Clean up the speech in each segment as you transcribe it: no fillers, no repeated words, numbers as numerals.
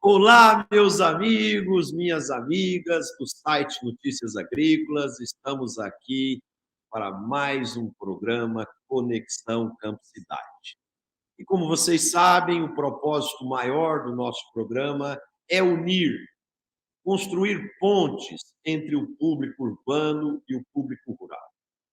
Olá, meus amigos, minhas amigas do site Notícias Agrícolas. Estamos aqui para mais um programa Conexão Campo Cidade. E como vocês sabem, o propósito maior do nosso programa é unir, construir pontes entre o público urbano e o público rural.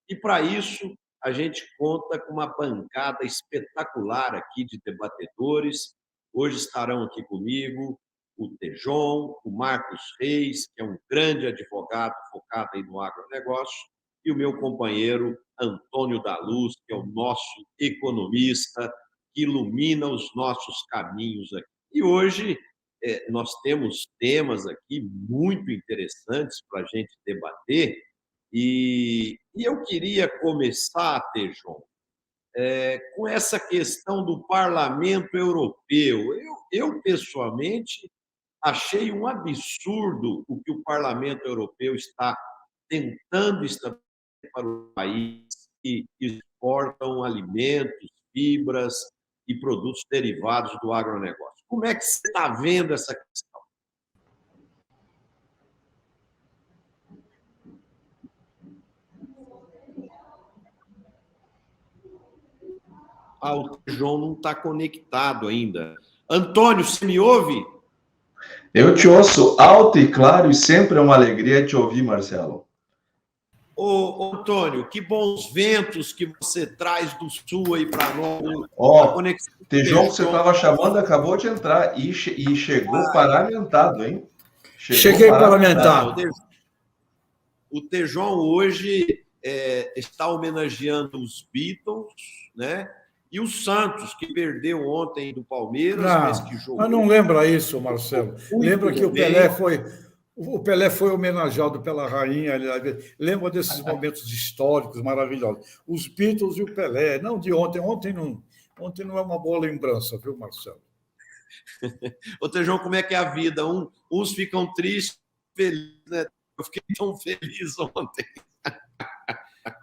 E para isso, a gente conta com uma bancada espetacular aqui de debatedores. Hoje estarão aqui comigo o Tejon, o Marcos Reis, que é um grande advogado focado aí no agronegócio, e o meu companheiro Antônio da Luz, que é o nosso economista, que ilumina os nossos caminhos aqui. E hoje nós temos temas aqui muito interessantes para a gente debater, e eu queria começar, Tejon, com essa questão do Parlamento Europeu. Eu pessoalmente, achei um absurdo o que o Parlamento Europeu está tentando estabelecer para os países que exportam alimentos, fibras e produtos derivados do agronegócio. Como é que você está vendo essa questão? O João não está conectado ainda. Antônio, você me ouve? Eu te ouço alto e claro, e sempre é uma alegria te ouvir, Marcelo. Ô, Antônio, que bons ventos que você traz do sul aí para nós. Tejon, que você estava chamando, acabou de entrar e chegou paramentado, hein? Cheguei paramentado. O Tejon hoje está homenageando os Beatles, né? E o Santos, que perdeu ontem do Palmeiras, mas que jogou. Mas não lembra isso, Marcelo. Lembra que o Pelé foi homenageado pela rainha. Lembra desses momentos históricos maravilhosos. Os Beatles e o Pelé. Não de ontem. Ontem não é uma boa lembrança, viu, Marcelo? Ô, Tejon, como é que é a vida? Uns ficam tristes, felizes, né? Eu fiquei tão feliz ontem.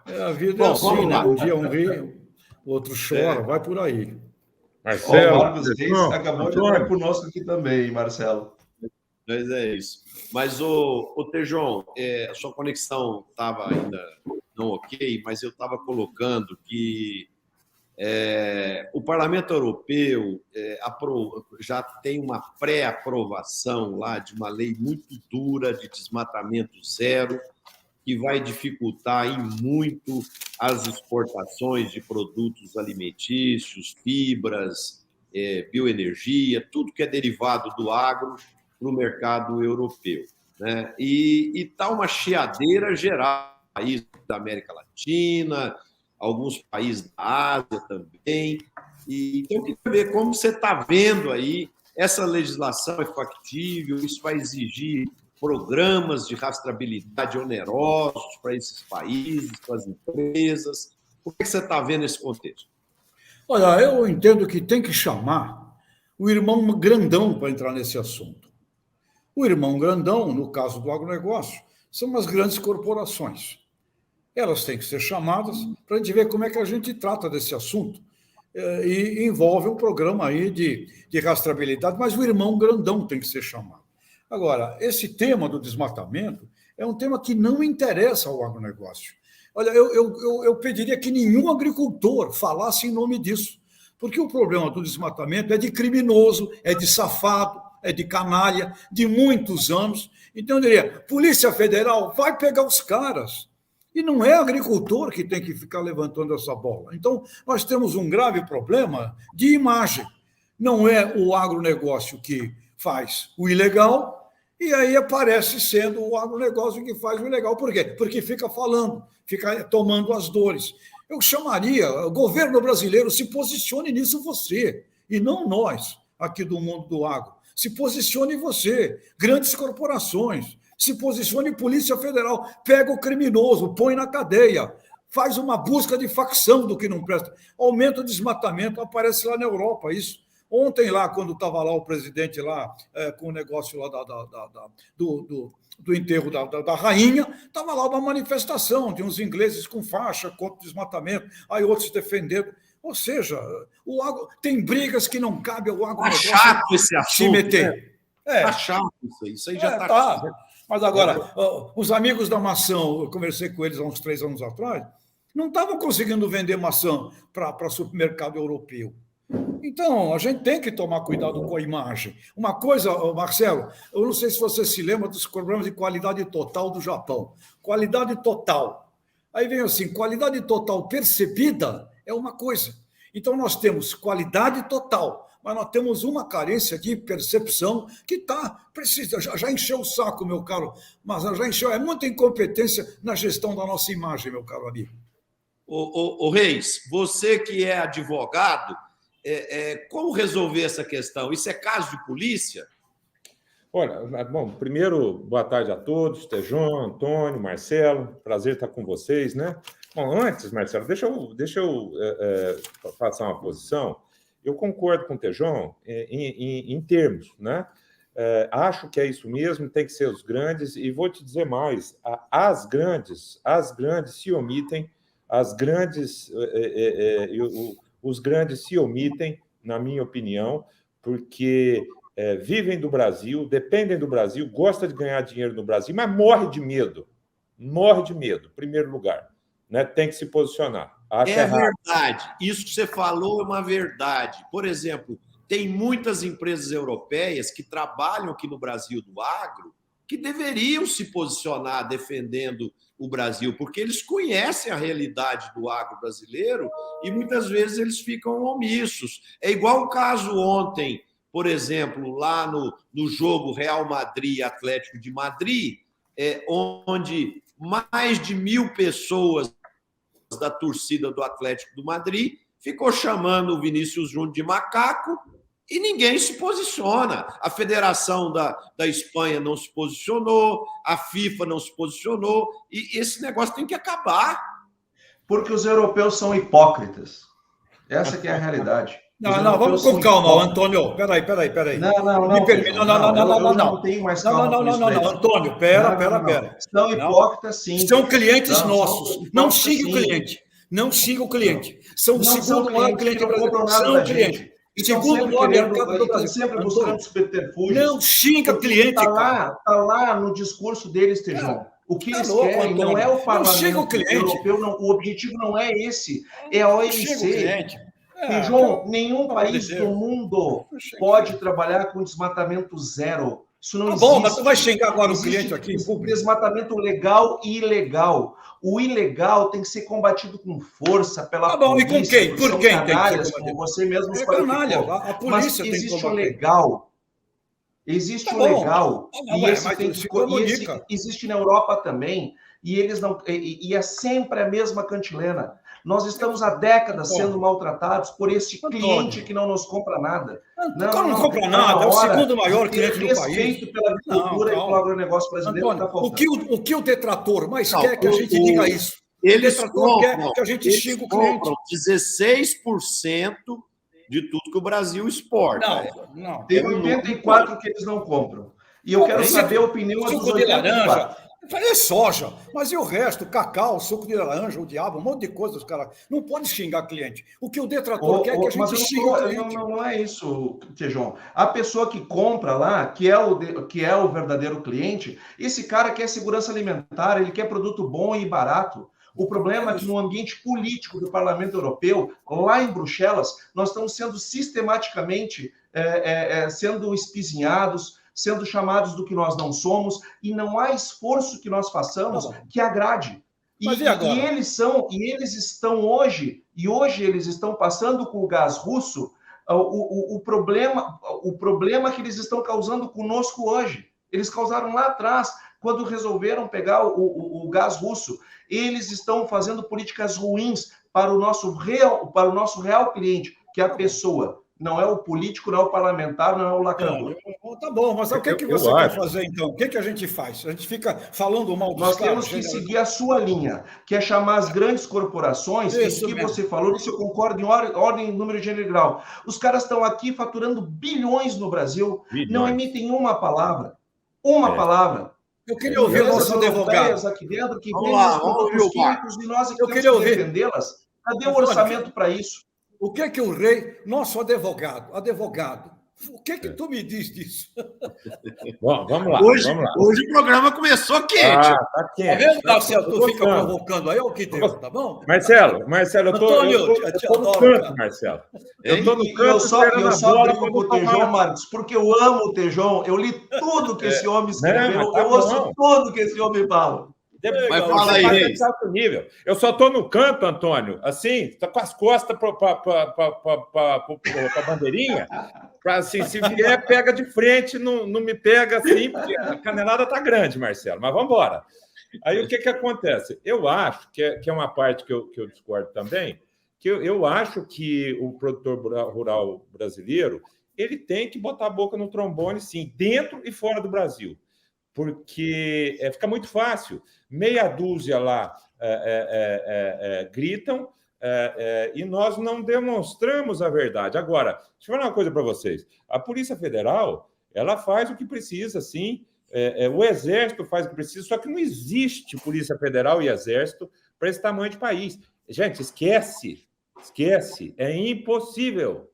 A vida é assim, né? Um dia ri, o outro chora, vai por aí. Marcelo, o Marcos Reis acabou de entrar conosco aqui também, Marcelo. Mas é isso. Mas, o Tejon, a sua conexão estava ainda não ok, mas eu estava colocando que o Parlamento Europeu já tem uma pré-aprovação lá de uma lei muito dura de desmatamento zero, que vai dificultar em muito as exportações de produtos alimentícios, fibras, bioenergia, tudo que é derivado do agro para o mercado europeu, né? E está uma chiadeira geral, países da América Latina, alguns países da Ásia também. Então, eu queria ver como você está vendo aí essa legislação é factível, isso vai exigir programas de rastreabilidade onerosos para esses países, para as empresas. Como é que você está vendo esse contexto? Olha, eu entendo que tem que chamar o irmão grandão para entrar nesse assunto. O irmão grandão, no caso do agronegócio, são as grandes corporações. Elas têm que ser chamadas para a gente ver como é que a gente trata desse assunto. E envolve um programa aí de rastreabilidade, mas o irmão grandão tem que ser chamado. Agora, esse tema do desmatamento é um tema que não interessa ao agronegócio. Olha, eu pediria que nenhum agricultor falasse em nome disso, porque o problema do desmatamento é de criminoso, é de safado, é de canalha, de muitos anos. Então, eu diria, Polícia Federal, vai pegar os caras. E não é agricultor que tem que ficar levantando essa bola. Então, nós temos um grave problema de imagem. Não é o agronegócio que faz o ilegal, e aí aparece sendo o agronegócio que faz o ilegal. Por quê? Porque fica falando, fica tomando as dores. Eu chamaria, o governo brasileiro, se posicione nisso você, e não nós, aqui do mundo do agro. Se posicione você, grandes corporações, se posicione Polícia Federal, pega o criminoso, põe na cadeia, faz uma busca de facção do que não presta. Aumenta o desmatamento, aparece lá na Europa isso. Ontem lá, quando estava lá o presidente lá com o negócio lá do enterro da rainha, estava lá uma manifestação de uns ingleses com faixa contra o desmatamento, aí outros defendendo. Ou seja, tem brigas que não cabe ao agronegócio chato esse assunto, se meter. Né? Tá chato isso aí já tá chato. Mas agora, os amigos da maçã, eu conversei com eles há uns 3 anos atrás, não estavam conseguindo vender maçã para supermercado europeu. Então, a gente tem que tomar cuidado com a imagem. Uma coisa, Marcelo, eu não sei se você se lembra dos programas de qualidade total do Japão. Qualidade total. Aí vem assim, qualidade total percebida é uma coisa. Então, nós temos qualidade total, mas nós temos uma carência de percepção que precisa, já encheu o saco, meu caro, mas já encheu, é muita incompetência na gestão da nossa imagem, meu caro amigo. Ô Reis, você que é advogado, como resolver essa questão? Isso é caso de polícia? Olha, bom, primeiro, boa tarde a todos, Tejon, Antônio, Marcelo, prazer estar com vocês, né? Bom, antes, Marcelo, deixa eu passar uma posição. Eu concordo com o Tejon em termos, né? Acho que é isso mesmo, tem que ser os grandes, e vou te dizer mais, as grandes se omitem, os grandes se omitem, na minha opinião, porque vivem do Brasil, dependem do Brasil, gostam de ganhar dinheiro no Brasil, mas morre de medo, em primeiro lugar. Né? Tem que se posicionar. É verdade. Isso que você falou é uma verdade. Por exemplo, tem muitas empresas europeias que trabalham aqui no Brasil do agro que deveriam se posicionar defendendo o Brasil, porque eles conhecem a realidade do agro brasileiro e muitas vezes eles ficam omissos. É igual o caso ontem, por exemplo, lá no jogo Real Madrid e Atlético de Madrid, onde mais de 1.000 pessoas da torcida do Atlético do Madrid ficou chamando o Vinícius Júnior de macaco e ninguém se posiciona. A Federação da Espanha não se posicionou, a FIFA não se posicionou, e esse negócio tem que acabar. Porque os europeus são hipócritas. Essa que é a realidade. Não, vamos com calma, Antônio. Peraí. Não. Me permita. Não tenho mais calma. Não, Antônio, pera. São hipócritas, sim. São clientes nossos. Não siga o cliente. Não siga o cliente. São o segundo maior cliente brasileiro. São clientes. Segundo maior mercado do Brasil. Sempre buscando subterfúgios. Não xinga cliente, cara. Está lá no discurso deles, Tejon. O que eles querem não é o parlamento europeu. O objetivo não é esse. É a OMC. Tejon, nenhum país do mundo pode trabalhar com desmatamento zero. Isso não existe. Bom, mas tu vai xingar agora o cliente aqui? Desmatamento legal e ilegal. O ilegal tem que ser combatido com força pela polícia. E com quem? Por quem tem que ser combatido? Você mesmo canalha. A polícia mas existe tem o legal. Existe o legal. Existe na Europa também. E eles não. E é sempre a mesma cantilena. Nós estamos há décadas sendo maltratados por esse cliente que não nos compra nada. Não compra nada, é o segundo maior cliente do país. Respeito pela agricultura e pelo agronegócio brasileiro está faltando. O que o detrator mais quer que a gente diga isso? Eles quer que a gente xingue o cliente. 16% de tudo que o Brasil exporta. Não. Tem 84% que eles não compram. E eu quero saber a opinião dos 84%. É soja, mas e o resto? Cacau, suco de laranja, o diabo, um monte de coisa, os caras. Não pode xingar cliente. O que o detrator quer é que a gente xingue o cliente. Não é isso, Tejon. A pessoa que compra lá, que é o verdadeiro cliente, esse cara quer segurança alimentar, ele quer produto bom e barato. O problema é que no ambiente político do Parlamento Europeu, lá em Bruxelas, nós estamos sendo sistematicamente sendo espizinhados, sendo chamados do que nós não somos, e não há esforço que nós façamos que agrade. E eles estão hoje eles estão passando com o gás russo o problema que eles estão causando conosco hoje. Eles causaram lá atrás, quando resolveram pegar o gás russo. Eles estão fazendo políticas ruins para o nosso real cliente, que é a pessoa. não é o político, não é o parlamentar, não é o lacrador. Tá bom, mas o que você quer fazer, então? O que a gente faz? A gente fica falando mal dos Nós caras? temos que seguir a sua linha, que é chamar as grandes corporações, isso que você falou, isso eu concordo em ordem, número de gênero e grau. Os caras estão aqui faturando bilhões no Brasil, não emitem uma palavra. Uma palavra. Eu queria ouvir o nosso advogado. Aqui dentro que vendem os produtos químicos e nós aqui temos que defendê-las. Cadê o orçamento para isso? O que é que o rei, nosso advogado, o que é que tu me diz disso? Bom, vamos lá. Hoje o programa começou quente. Tá quente. Tá vendo, Marcelo? Tu fica provocando aí, o que deu, tá bom? Marcelo, eu tô no canto, Marcelo. Eu tô no canto. Eu só brigo com o Tejon, Marcos, porque eu amo o Tejon. Eu li tudo que esse homem escreveu. Eu ouço tudo que esse homem fala. Mas fala aí, Reis. Nível. Eu só estou no canto, Antônio, assim, tá com as costas para a bandeirinha, para assim, se vier, pega de frente, não me pega assim, porque a canelada tá grande, Marcelo, mas vamos embora. Aí o que acontece? Eu acho que é uma parte que eu discordo também, que eu acho que o produtor rural brasileiro ele tem que botar a boca no trombone, sim, dentro e fora do Brasil. Porque fica muito fácil. Meia dúzia lá gritam e nós não demonstramos a verdade. Agora, deixa eu falar uma coisa para vocês. A Polícia Federal, ela faz o que precisa, sim. O Exército faz o que precisa, só que não existe Polícia Federal e Exército para esse tamanho de país. Gente, esquece. É impossível.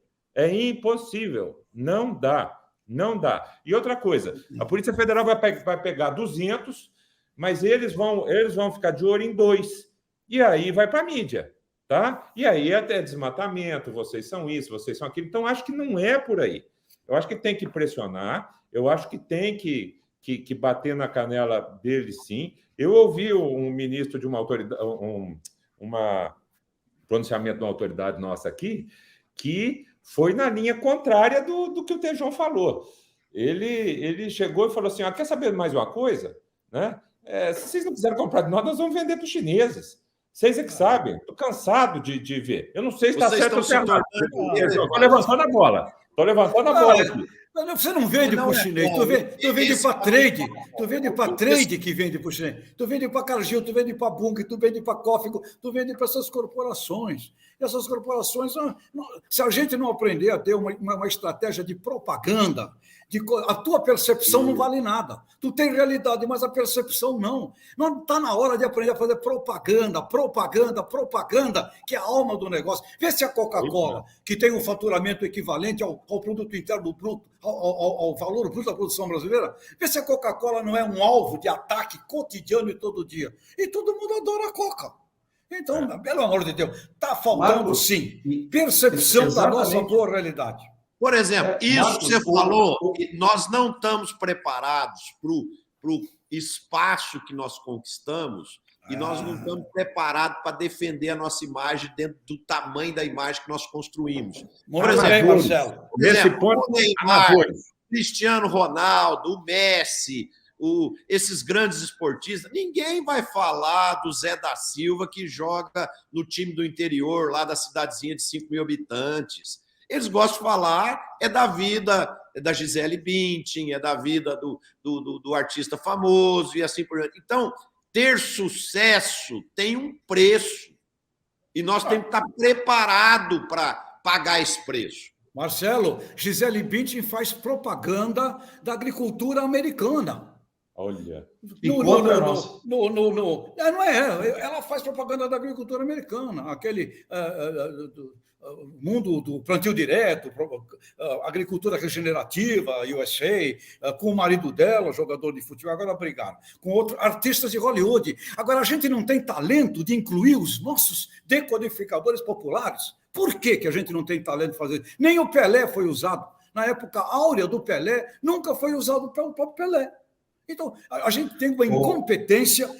Não dá. Não dá. E outra coisa, a Polícia Federal vai pegar 200, mas eles vão ficar de olho em 2. E aí vai para a mídia, tá? E aí até desmatamento, vocês são isso, vocês são aquilo. Então, acho que não é por aí. Eu acho que tem que pressionar, eu acho que tem que bater na canela deles, sim. Eu ouvi um ministro de uma autoridade, pronunciamento de uma autoridade nossa aqui, que foi na linha contrária do que o Tejon falou. Ele chegou e falou assim, quer saber mais uma coisa? Né? Se vocês não quiserem comprar de nós vamos vender para os chineses. Vocês é que sabem. Estou cansado de ver. Eu não sei se está certo ou se errado. Estou levantando a bola. Aqui. Você não vende para o chinês, tu vende para trade. Tu vende para trade que vende para o chinês. Tu vende para Cargill, tu vende para Bunge, tu vende para Cófico, tu vende para essas corporações. Essas corporações, se a gente não aprender a ter uma estratégia de propaganda, a tua percepção não vale nada. Tu tem realidade, mas a percepção não. Não está na hora de aprender a fazer propaganda, que é a alma do negócio. Vê se a Coca-Cola, que tem um faturamento equivalente ao produto interno bruto, ao valor bruto da produção brasileira, vê se a Coca-Cola não é um alvo de ataque cotidiano e todo dia. E todo mundo adora a Coca. Então, pelo amor de Deus, está faltando, Marcos, sim, percepção da nossa boa realidade. Por exemplo, isso que você falou, nós não estamos preparados para o espaço que nós conquistamos e nós não estamos preparados para defender a nossa imagem dentro do tamanho da imagem que nós construímos. Por exemplo, Marcelo, nesse ponto, o Neymar, Cristiano Ronaldo, o Messi, esses grandes esportistas, ninguém vai falar do Zé da Silva que joga no time do interior, lá da cidadezinha de 5 mil habitantes. Eles gostam de falar da vida da Gisele Bündchen, da vida do artista famoso e assim por diante. Então, ter sucesso tem um preço e nós temos que estar preparados para pagar esse preço. Marcelo, Gisele Bündchen faz propaganda da agricultura americana. Olha. Ela faz propaganda da agricultura americana, aquele mundo do plantio direto, agricultura regenerativa, USA, com o marido dela, jogador de futebol, agora brigaram, com outros artistas de Hollywood. Agora, a gente não tem talento de incluir os nossos decodificadores populares. Por que a gente não tem talento de fazer isso? Nem o Pelé foi usado. Na época áurea do Pelé, nunca foi usado pelo próprio Pelé. Então, a gente tem uma incompetência.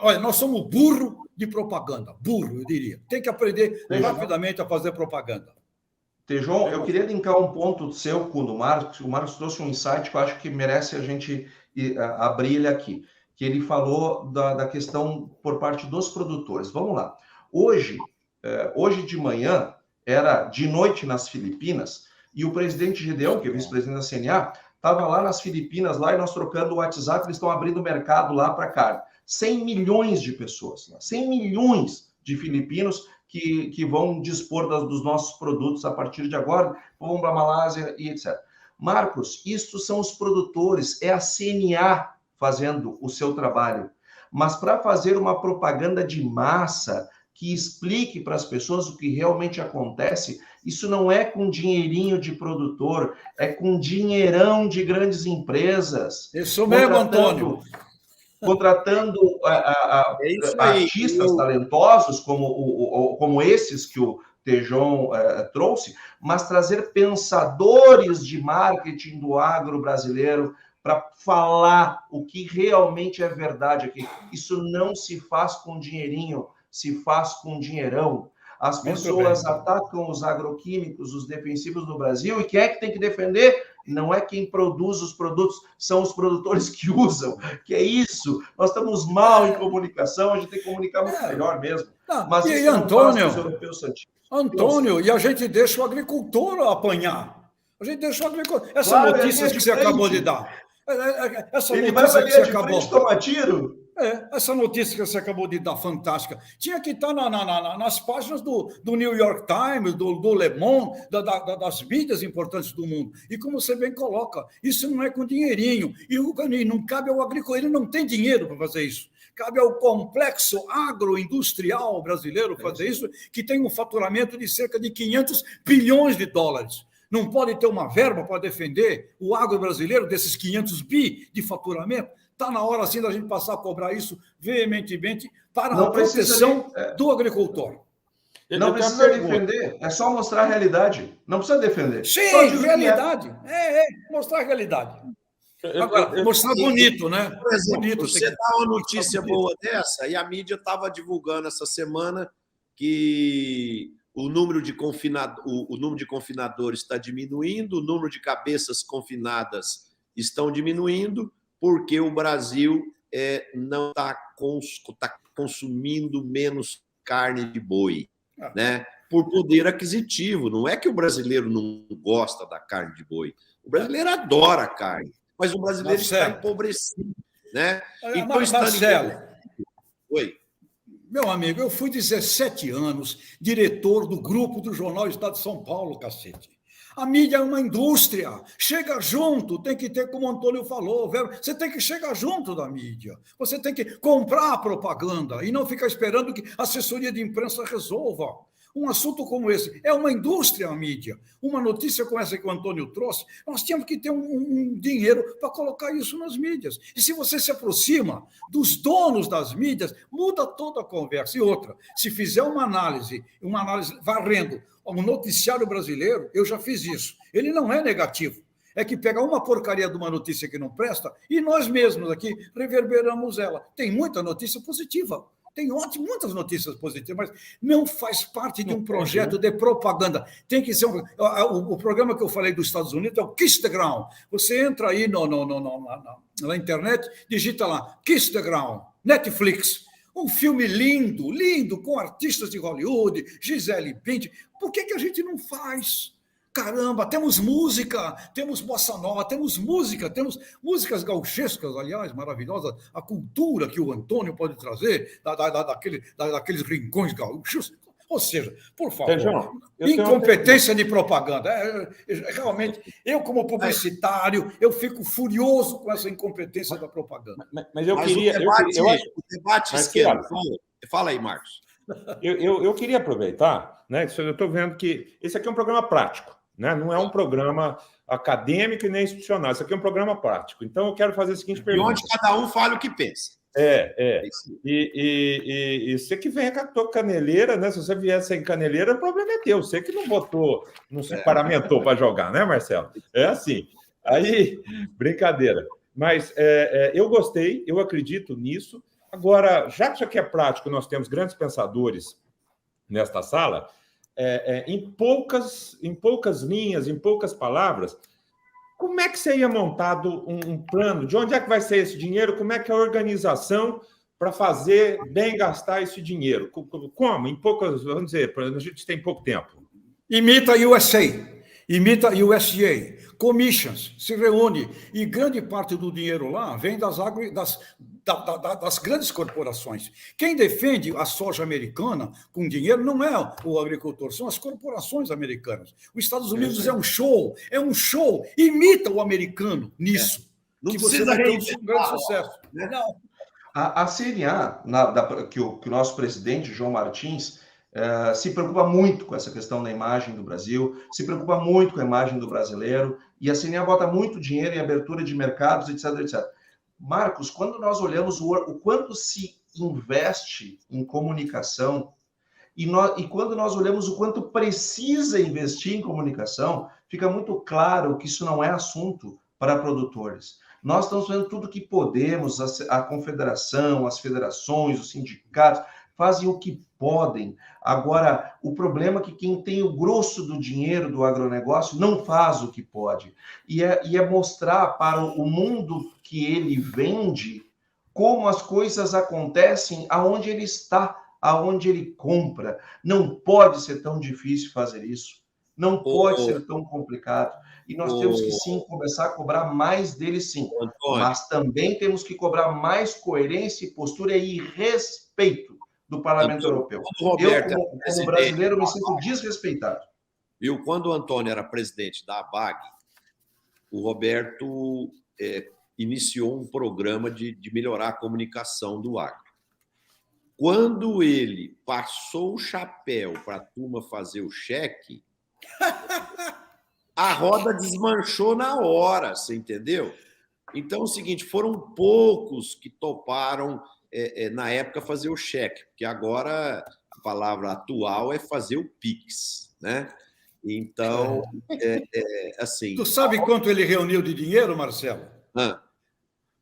Olha, nós somos burro de propaganda. Burro, eu diria. Tem que aprender rapidamente a fazer propaganda. Tejon, eu queria linkar um ponto seu com o do Marcos. O Marcos trouxe um insight que eu acho que merece a gente abrir ele aqui. Que ele falou da questão por parte dos produtores. Vamos lá. Hoje de manhã, era de noite nas Filipinas, e o presidente Gedeão, que é vice-presidente da CNA, estava lá nas Filipinas, lá, e nós trocando o WhatsApp, eles estão abrindo mercado lá para carne. 100 milhões de pessoas, 100 milhões de filipinos que vão dispor dos nossos produtos a partir de agora, vão para a Malásia e etc. Marcos, isto são os produtores, é a CNA fazendo o seu trabalho. Mas para fazer uma propaganda de massa que explique para as pessoas o que realmente acontece, isso não é com dinheirinho de produtor, é com dinheirão de grandes empresas. Isso mesmo, Antônio. Contratando artistas talentosos como esses que o Tejon trouxe, mas trazer pensadores de marketing do agro brasileiro para falar o que realmente é verdade aqui. Isso não se faz com dinheirinho, se faz com dinheirão. As pessoas atacam os agroquímicos, os defensivos no Brasil, e quem é que tem que defender? Não é quem produz os produtos, são os produtores que usam. Que é isso. Nós estamos mal em comunicação, a gente tem que comunicar muito melhor mesmo. Mas e isso Antônio, não faz os europeus santinhos. Antônio, e a gente deixa o agricultor apanhar. A gente deixa o agricultor... Essa notícia que você acabou de dar. Ele vai para a linha de frente tomar tiro? Essa notícia que você acabou de dar, fantástica, tinha que estar nas páginas do New York Times, do Le Monde, das mídias importantes do mundo. E como você bem coloca, isso não é com dinheirinho. E não cabe ao agricultor, ele não tem dinheiro para fazer isso. Cabe ao complexo agroindustrial brasileiro fazer isso, que tem um faturamento de cerca de 500 bilhões de dólares. Não pode ter uma verba para defender o agro brasileiro desses 500 bi de faturamento? Está na hora, assim, da gente passar a cobrar isso veementemente para a proteção do agricultor. Não precisa defender, é só mostrar a realidade. Não precisa defender. Sim, realidade. Mostrar a realidade. Agora, mostrar bonito, né? Por exemplo, bonito, você dá uma notícia boa dessa, e a mídia estava divulgando essa semana que o número de confinadores está diminuindo, o número de cabeças confinadas estão diminuindo, porque o Brasil não está consumindo menos carne de boi, né? Por poder aquisitivo. Não é que o brasileiro não gosta da carne de boi. O brasileiro adora a carne, mas o brasileiro está empobrecido, né? Então, Oi. Meu amigo, eu fui 17 anos diretor do grupo do Jornal Estado de São Paulo, cacete. A mídia é uma indústria, chega junto, tem que ter, como o Antônio falou, você tem que chegar junto da mídia, você tem que comprar a propaganda e não ficar esperando que a assessoria de imprensa resolva. Um assunto como esse é uma indústria, a mídia. Uma notícia como essa que o Antônio trouxe, nós temos que ter um dinheiro para colocar isso nas mídias. E se você se aproxima dos donos das mídias, muda toda a conversa. E outra, se fizer uma análise varrendo o noticiário brasileiro, eu já fiz isso. Ele não é negativo. É que pega uma porcaria de uma notícia que não presta e nós mesmos aqui reverberamos ela. Tem muita notícia positiva. Tem muitas notícias positivas, mas não faz parte de um projeto de propaganda. Tem que ser o programa que eu falei dos Estados Unidos é o Kiss the Ground. Você entra aí na internet, digita lá, Kiss the Ground, Netflix. Um filme lindo, lindo, com artistas de Hollywood, Gisele Bündchen. Por que a gente não faz? Caramba, temos música, temos bossa nova, temos músicas gauchescas, aliás, maravilhosas, a cultura que o Antônio pode trazer, daqueles rincões gaúchos. Ou seja, por favor, incompetência de propaganda. Realmente, eu como publicitário, eu fico furioso com essa incompetência da propaganda. Mas eu queria... O debate esquerdo... Fala aí, Marcos. Eu queria aproveitar, né? Eu estou vendo que esse aqui é um programa prático. Né? Não é um programa acadêmico e nem institucional. Isso aqui é um programa prático. Então, eu quero fazer a seguinte pergunta. E onde cada um fala o que pensa. E você que vem com a tua caneleira, né? Se você vier sem caneleira, o problema é teu. Você que não botou, não se paramentou para jogar, né, Marcelo? É assim. Aí, brincadeira. Mas eu gostei, eu acredito nisso. Agora, já que isso aqui é prático, nós temos grandes pensadores nesta sala... em poucas linhas, em poucas palavras, como é que seria montado um plano? De onde é que vai ser esse dinheiro? Como é que é a organização para fazer bem gastar esse dinheiro? Como? Em poucas, vamos dizer, a gente tem pouco tempo. Imita a USA, imita a USDA, commissions, se reúne, e grande parte do dinheiro lá vem das grandes corporações. Quem defende a soja americana com dinheiro não é o agricultor, são as corporações americanas. Os Estados Unidos é um show, imita o americano nisso, Não que você precisa vai ter um reinventar, grande sucesso. né? Não. A CNA, que o nosso presidente, João Martins, se preocupa muito com essa questão da imagem do Brasil, se preocupa muito com a imagem do brasileiro, e a CNA bota muito dinheiro em abertura de mercados, etc, etc. Marcos, quando nós olhamos o quanto se investe em comunicação, e quando nós olhamos o quanto precisa investir em comunicação, fica muito claro que isso não é assunto para produtores. Nós estamos fazendo tudo o que podemos, a confederação, as federações, os sindicatos, fazem o que podem. Agora, o problema é que quem tem o grosso do dinheiro do agronegócio não faz o que pode. E é mostrar para o mundo que ele vende como as coisas acontecem aonde ele está, aonde ele compra. Não pode ser tão difícil fazer isso. Não pode ser tão complicado. E nós temos que, sim, começar a cobrar mais dele, sim. Antônio, Mas também temos que cobrar mais coerência e postura e respeito do Parlamento Europeu. Roberto, Eu, como brasileiro, me sinto desrespeitado. Viu? Quando o Antônio era presidente da ABAG, o Roberto iniciou um programa de melhorar a comunicação do agro. Quando ele passou o chapéu para a turma fazer o cheque, a roda desmanchou na hora, você entendeu? Então é o seguinte, foram poucos que toparam, na época, fazer o cheque, porque agora a palavra atual é fazer o Pix, né? Então, assim... Tu sabe quanto ele reuniu de dinheiro, Marcelo?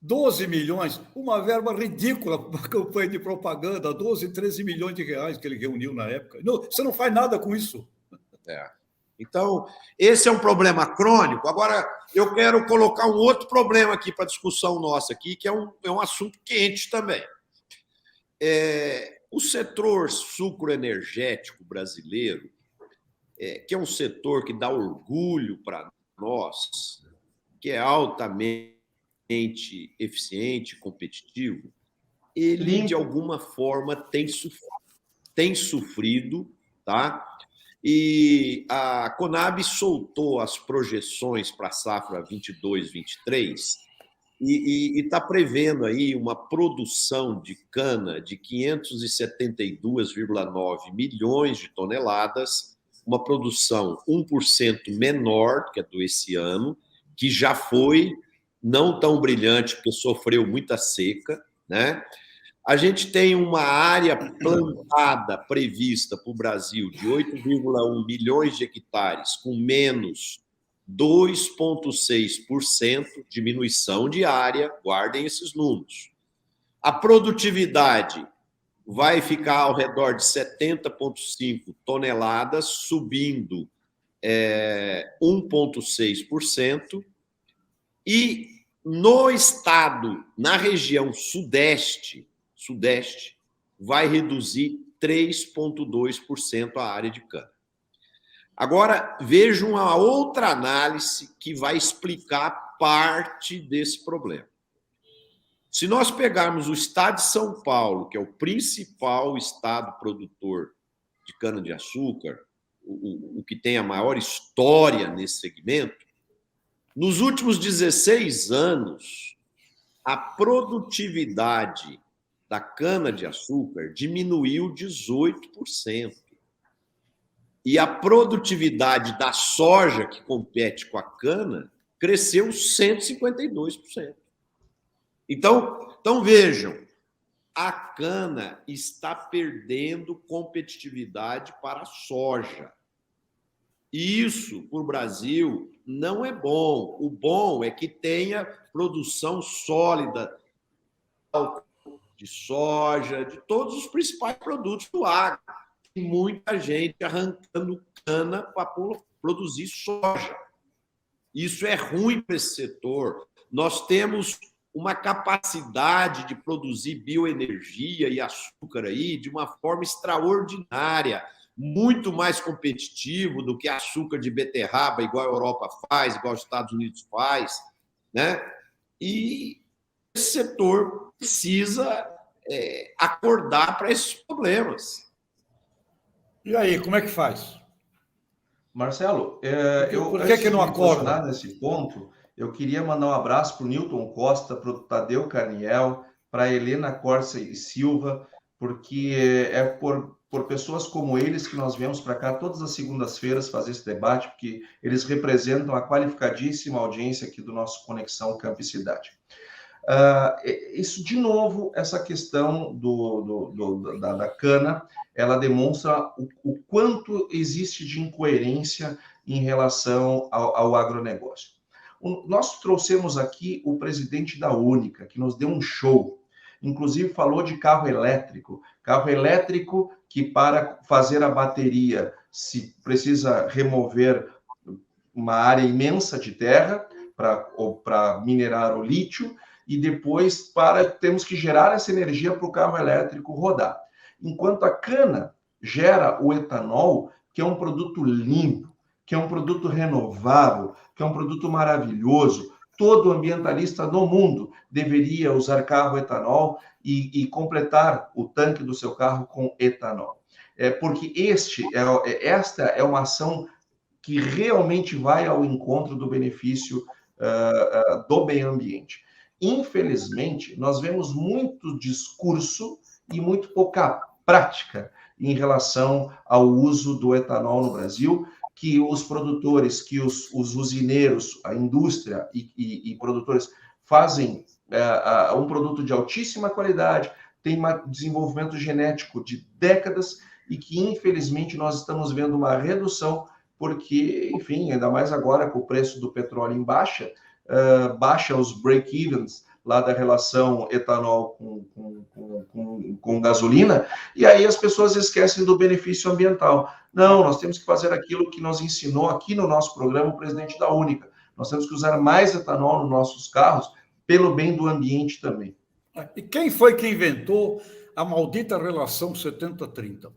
12 milhões, uma verba ridícula para a campanha de propaganda, 12, 13 milhões de reais que ele reuniu na época. Não, você não faz nada com isso. Então, esse é um problema crônico. Agora, eu quero colocar um outro problema aqui para a discussão nossa aqui, que é um assunto quente também. O setor sucroenergético brasileiro, que é um setor que dá orgulho para nós, que é altamente eficiente, competitivo, ele, de alguma forma, tem sofrido, tá? E a Conab soltou as projeções para a safra 22-23 e está prevendo aí uma produção de cana de 572,9 milhões de toneladas, uma produção 1% menor que a do esse ano, que já foi não tão brilhante, porque sofreu muita seca, né? A gente tem uma área plantada prevista para o Brasil de 8,1 milhões de hectares, com menos 2,6% diminuição de área, guardem esses números. A produtividade vai ficar ao redor de 70,5 toneladas, subindo 1,6%, e no estado, na região sudeste, vai reduzir 3,2% a área de cana. Agora, vejam uma outra análise que vai explicar parte desse problema. Se nós pegarmos o estado de São Paulo, que é o principal estado produtor de cana-de-açúcar, o que tem a maior história nesse segmento, nos últimos 16 anos, a produtividade da cana-de-açúcar diminuiu 18%. E a produtividade da soja, que compete com a cana, cresceu 152%. Então vejam, a cana está perdendo competitividade para a soja. E isso, para o Brasil, não é bom. O bom é que tenha produção sólida de soja, de todos os principais produtos do agro. Tem muita gente arrancando cana para produzir soja. Isso é ruim para esse setor. Nós temos uma capacidade de produzir bioenergia e açúcar aí de uma forma extraordinária. muito mais competitivo do que açúcar de beterraba, igual a Europa faz, igual os Estados Unidos faz, né? E esse setor precisa acordar para esses problemas. E aí, como é que faz? Marcelo, Por que não acorda? Nesse ponto, eu queria mandar um abraço para o Newton Costa, para o Tadeu Carniel, para a Helena Corsa e Silva, porque é por pessoas como eles que nós viemos para cá todas as segundas-feiras fazer esse debate, porque eles representam a qualificadíssima audiência aqui do nosso Conexão Campo e Cidade. Isso, de novo, essa questão da cana, ela demonstra o quanto existe de incoerência em relação ao agronegócio. Nós trouxemos aqui o presidente da Única, que nos deu um show, inclusive falou de carro elétrico que para fazer a bateria se precisa remover uma área imensa de terra para minerar o lítio, e depois temos que gerar essa energia para o carro elétrico rodar. Enquanto a cana gera o etanol, que é um produto limpo, que é um produto renovável, que é um produto maravilhoso. Todo ambientalista no mundo deveria usar carro etanol e completar o tanque do seu carro com etanol. Porque esta é uma ação que realmente vai ao encontro do benefício do meio ambiente. Infelizmente, nós vemos muito discurso e muito pouca prática em relação ao uso do etanol no Brasil, que os produtores, que os usineiros, a indústria e produtores fazem um produto de altíssima qualidade, tem um desenvolvimento genético de décadas e que, infelizmente, nós estamos vendo uma redução porque, enfim, ainda mais agora com o preço do petróleo em baixa, baixa os break-evens lá da relação etanol com gasolina, e aí as pessoas esquecem do benefício ambiental. Não, nós temos que fazer aquilo que nos ensinou aqui no nosso programa o presidente da Única. Nós temos que usar mais etanol nos nossos carros, pelo bem do ambiente também. E quem foi que inventou a maldita relação 70-30?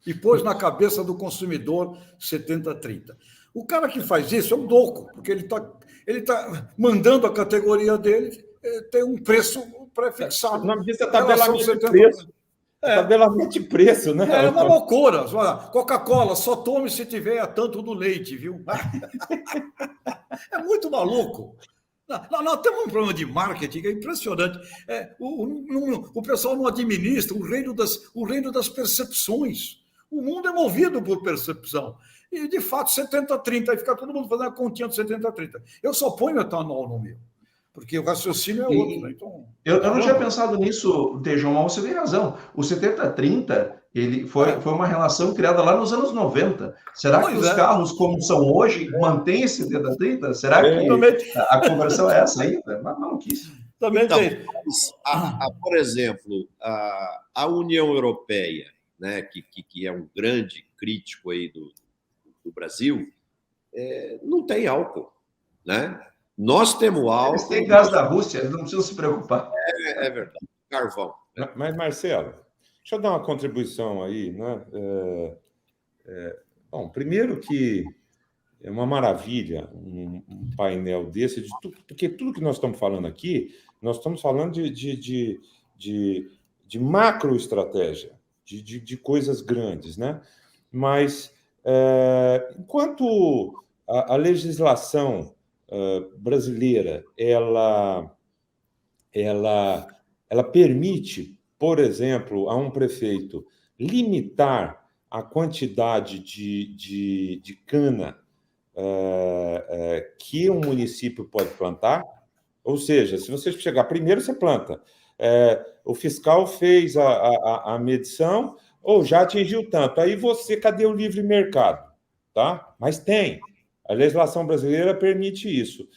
E pôs na cabeça do consumidor 70-30. O cara que faz isso é um louco, porque ele tá mandando a categoria dele ter um preço pré-fixado. O nome disso é tabelamento de preço. Tabelamento de preço, né? É uma loucura. Coca-Cola, só tome se tiver a tanto do leite, viu? É muito maluco. Nós temos um problema de marketing que é impressionante. O pessoal não administra o reino das percepções. O mundo é movido por percepção. E, de fato, 70-30. Aí fica todo mundo fazendo a continha de 70-30. Eu só ponho etanol no meu, porque o raciocínio é outro. Né? Então, eu não tinha pensado nisso, Tejão, mas você tem razão. O 70-30 foi uma relação criada lá nos anos 90. Será que os carros, como são hoje, mantêm esse 70-30? Será que a conversão é essa ainda? Mas não quis. Também então, tem. Por exemplo, a União Europeia, né, que é um grande crítico aí do Brasil, não tem álcool, né? Nós temos álcool. Eles têm gás da Rússia, eles não precisam se preocupar. É verdade, carvão. Mas, Marcelo, deixa eu dar uma contribuição aí, né? Bom, primeiro que é uma maravilha um painel desse, porque tudo que nós estamos falando aqui, nós estamos falando de macroestratégia, de coisas grandes, né? Mas enquanto a legislação brasileira ela permite, por exemplo, a um prefeito limitar a quantidade de cana que um município pode plantar, ou seja, se você chegar primeiro, você planta. O fiscal fez a medição, ou já atingiu tanto. Aí você, cadê o livre mercado? Tá? Mas tem. A legislação brasileira permite isso.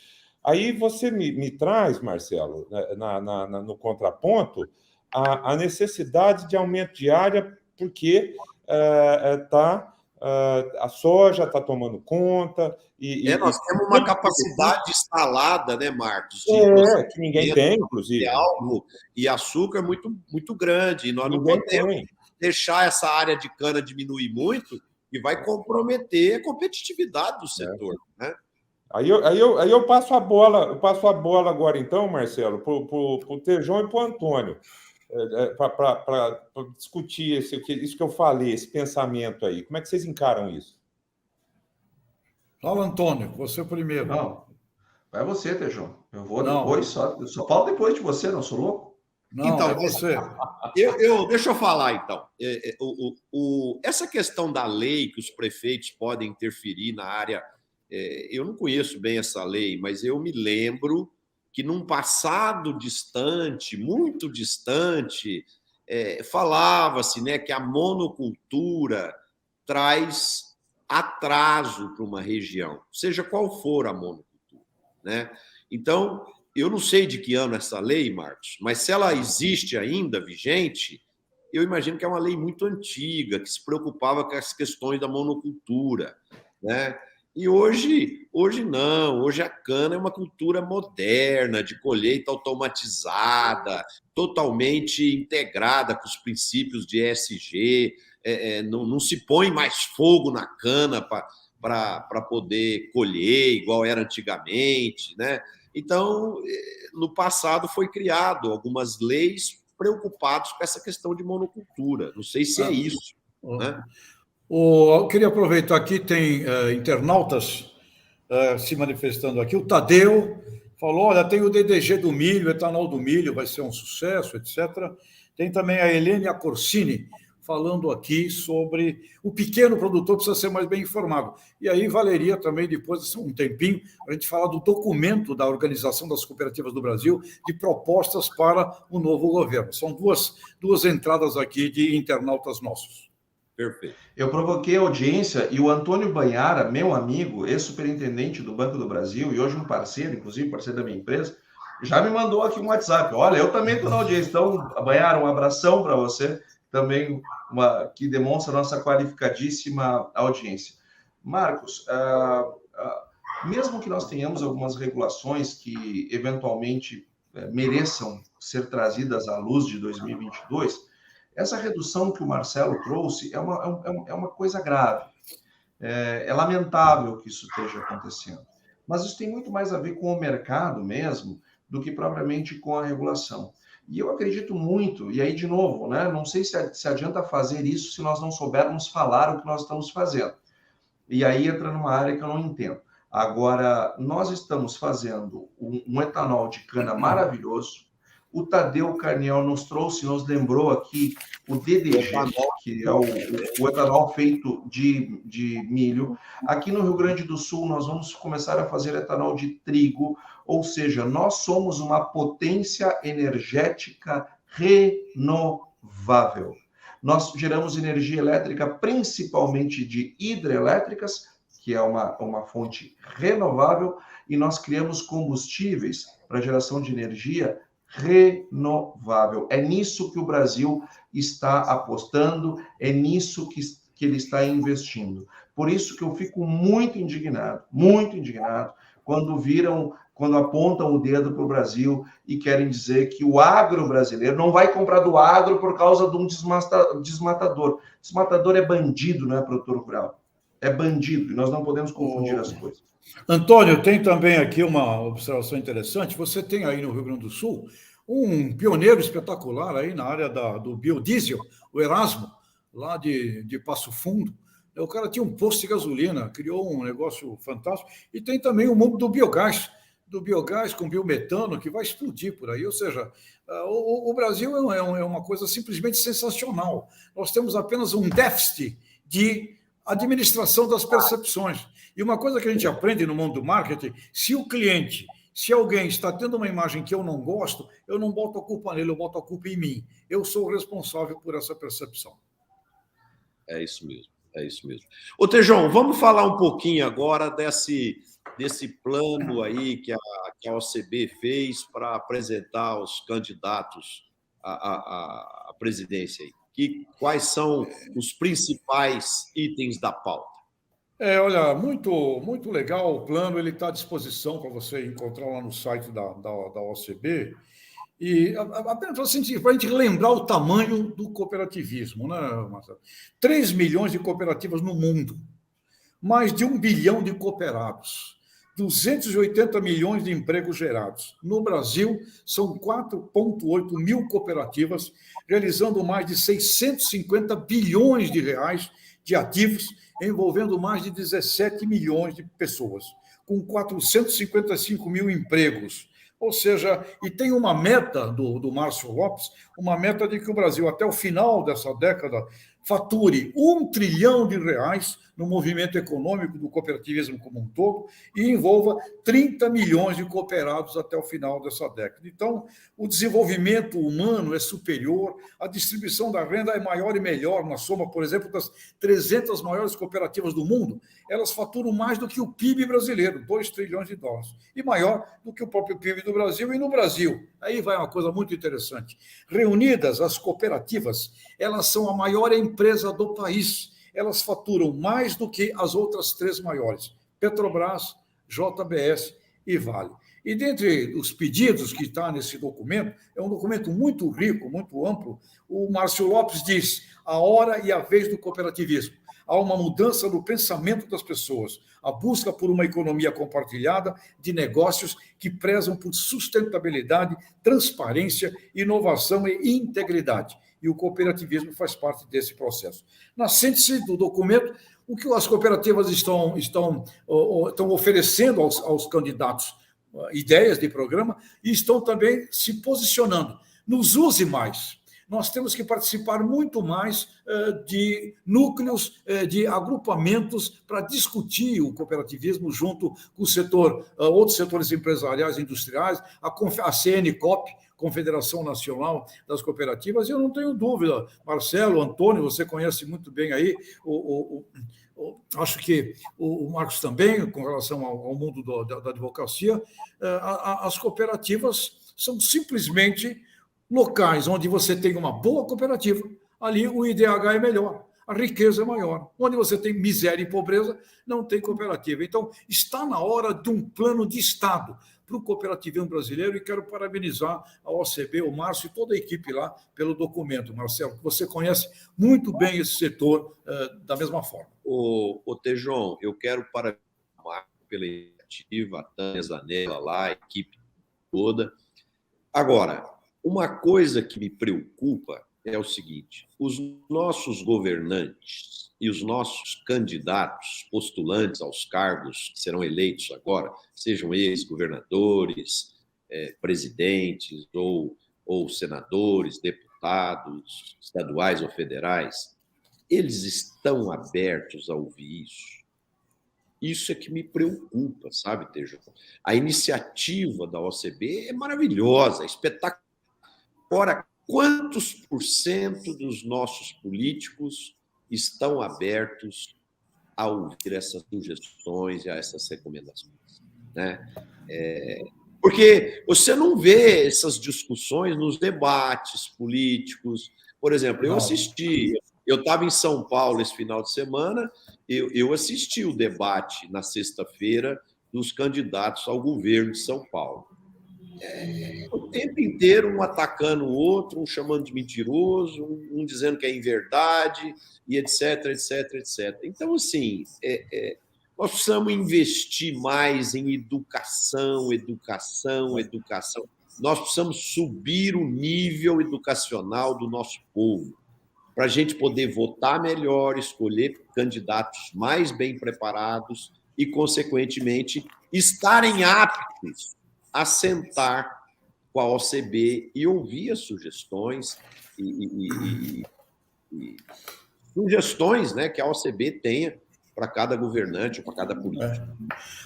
Aí você me traz, Marcelo, no contraponto, a necessidade de aumento de área, porque a soja está tomando conta. Nós temos uma capacidade instalada, né, Marcos? Que ninguém tem, inclusive. De álcool e açúcar muito, muito grande. E nós não podemos deixar essa área de cana diminuir muito e vai comprometer a competitividade do setor, né? Aí eu passo a bola agora, então, Marcelo, para o Tejão e para o Antônio, para discutir isso que eu falei, esse pensamento aí. Como é que vocês encaram isso? Fala, Antônio, você primeiro. Não, vai você, Tejão. Eu vou Não. depois, eu só falo depois de você, não sou louco? Não, Então, é você. deixa eu falar, então. Essa questão da lei que os prefeitos podem interferir na área, eu não conheço bem essa lei, mas eu me lembro que num passado distante, muito distante, falava-se, né, que a monocultura traz atraso para uma região, seja qual for a monocultura, né? Então, eu não sei de que ano essa lei, Marcos, mas se ela existe ainda vigente, eu imagino que é uma lei muito antiga, que se preocupava com as questões da monocultura, né? E hoje não, hoje a cana é uma cultura moderna, de colheita automatizada, totalmente integrada com os princípios de ESG, não se põe mais fogo na cana para poder colher, igual era antigamente, né? Então, no passado foi criado algumas leis preocupadas com essa questão de monocultura. Não sei se é isso, né? Eu queria aproveitar aqui, tem internautas se manifestando aqui. O Tadeu falou, olha, tem o DDG do milho, o etanol do milho vai ser um sucesso, etc. Tem também a Helene Corsini falando aqui sobre o pequeno produtor precisa ser mais bem informado. E aí valeria também, depois, um tempinho, a gente falar do documento da Organização das Cooperativas do Brasil de propostas para o novo governo. São duas entradas aqui de internautas nossos. Perfeito. Eu provoquei a audiência e o Antônio Banhara, meu amigo, ex-superintendente do Banco do Brasil e hoje um parceiro, inclusive parceiro da minha empresa, já me mandou aqui um WhatsApp. Olha, eu também estou na audiência. Então, Banhara, um abração para você, também que demonstra a nossa qualificadíssima audiência. Marcos, mesmo que nós tenhamos algumas regulações que eventualmente mereçam ser trazidas à luz de 2022, essa redução que o Marcelo trouxe é uma coisa grave. É lamentável que isso esteja acontecendo. Mas isso tem muito mais a ver com o mercado mesmo do que propriamente com a regulação. E eu acredito muito, e aí de novo, né, não sei se adianta fazer isso se nós não soubermos falar o que nós estamos fazendo. E aí entra numa área que eu não entendo. Agora, nós estamos fazendo um etanol de cana maravilhoso. O Tadeu Carniel nos lembrou aqui o DDG, que é o etanol feito de milho. Aqui no Rio Grande do Sul, nós vamos começar a fazer etanol de trigo, ou seja, nós somos uma potência energética renovável. Nós geramos energia elétrica principalmente de hidrelétricas, que é uma fonte renovável, e nós criamos combustíveis para geração de energia renovável. É nisso que o Brasil está apostando, é nisso que ele está investindo. Por isso que eu fico muito indignado, quando apontam o dedo para o Brasil e querem dizer que o agro brasileiro não vai comprar do agro por causa de um desmatador. Desmatador é bandido, não é produtor rural. É bandido, e nós não podemos confundir as coisas. Antônio, tem também aqui uma observação interessante. Você tem aí no Rio Grande do Sul um pioneiro espetacular aí na área do biodiesel, o Erasmo, lá de Passo Fundo. O cara tinha um posto de gasolina, criou um negócio fantástico. E tem também o mundo do biogás com biometano, que vai explodir por aí. Ou seja, o Brasil é uma coisa simplesmente sensacional. Nós temos apenas um déficit de administração das percepções. E uma coisa que a gente aprende no mundo do marketing, se alguém está tendo uma imagem que eu não gosto, eu não boto a culpa nele, eu boto a culpa em mim. Eu sou o responsável por essa percepção. É isso mesmo. Ô, Tejão, vamos falar um pouquinho agora desse plano aí que a OCB fez para apresentar aos candidatos à presidência aí. Quais são os principais itens da pauta? Olha, muito, muito legal o plano, ele está à disposição para você encontrar lá no site da OCB. E apenas para a gente lembrar o tamanho do cooperativismo, né, Marcelo? 3 milhões de cooperativas no mundo, mais de 1 bilhão de cooperados, 280 milhões de empregos gerados. No Brasil, são 4,8 mil cooperativas, realizando mais de 650 bilhões de reais de ativos, envolvendo mais de 17 milhões de pessoas, com 455 mil empregos. Ou seja, e tem uma meta do Márcio Lopes, uma meta de que o Brasil, até o final dessa década, fature R$1 trilhão no movimento econômico do cooperativismo como um todo e envolva 30 milhões de cooperados até o final dessa década. Então, o desenvolvimento humano é superior, a distribuição da renda é maior e melhor. Na soma, por exemplo, das 300 maiores cooperativas do mundo, elas faturam mais do que o PIB brasileiro, $2 trilhões, e maior do que o próprio PIB do Brasil. E no Brasil, aí vai uma coisa muito interessante. Reunidas, as cooperativas, elas são a maior empresa do país. Elas faturam mais do que as outras 3 maiores, Petrobras, JBS e Vale. E dentre os pedidos que está nesse documento, é um documento muito rico, muito amplo, o Márcio Lopes diz: a hora e a vez do cooperativismo. Há uma mudança no pensamento das pessoas, a busca por uma economia compartilhada de negócios que prezam por sustentabilidade, transparência, inovação e integridade. E o cooperativismo faz parte desse processo. Na síntese do documento, o que as cooperativas estão oferecendo aos candidatos ideias de programa e estão também se posicionando. Nos use mais. Nós temos que participar muito mais de núcleos, de agrupamentos para discutir o cooperativismo junto com o setor, outros setores empresariais e industriais, a CNCOP, Confederação Nacional das Cooperativas. E eu não tenho dúvida, Marcelo, Antônio, você conhece muito bem aí, acho que o Marcos também, com relação ao mundo da advocacia, as cooperativas são simplesmente locais onde você tem uma boa cooperativa, ali o IDH é melhor, a riqueza é maior. Onde você tem miséria e pobreza, não tem cooperativa. Então, está na hora de um plano de Estado para o cooperativismo brasileiro, e quero parabenizar a OCB, o Márcio e toda a equipe lá pelo documento, Marcelo, que você conhece muito bem esse setor da mesma forma. O Tejon, eu quero parabenizar pela iniciativa, a Tânia Zanella lá, a equipe toda. Agora, uma coisa que me preocupa é o seguinte: os nossos governantes e os nossos candidatos, postulantes aos cargos que serão eleitos agora, sejam eles governadores, presidentes ou senadores, deputados estaduais ou federais, eles estão abertos a ouvir isso? Isso é que me preocupa, sabe, Tejo? A iniciativa da OCB é maravilhosa, é espetacular. Ora, quantos % dos nossos políticos estão abertos a ouvir essas sugestões e a essas recomendações, né? Porque você não vê essas discussões nos debates políticos. Por exemplo, eu estava em São Paulo esse final de semana, eu assisti o debate na sexta-feira dos candidatos ao governo de São Paulo. O tempo inteiro um atacando o outro, um chamando de mentiroso, um dizendo que é inverdade, e etc, etc, etc. Então, assim, nós precisamos investir mais em educação. Nós precisamos subir o nível educacional do nosso povo, para a gente poder votar melhor, escolher candidatos mais bem preparados e, consequentemente, estarem aptos a sentar com a OCB e ouvir as sugestões sugestões, né, que a OCB tenha para cada governante, para cada político.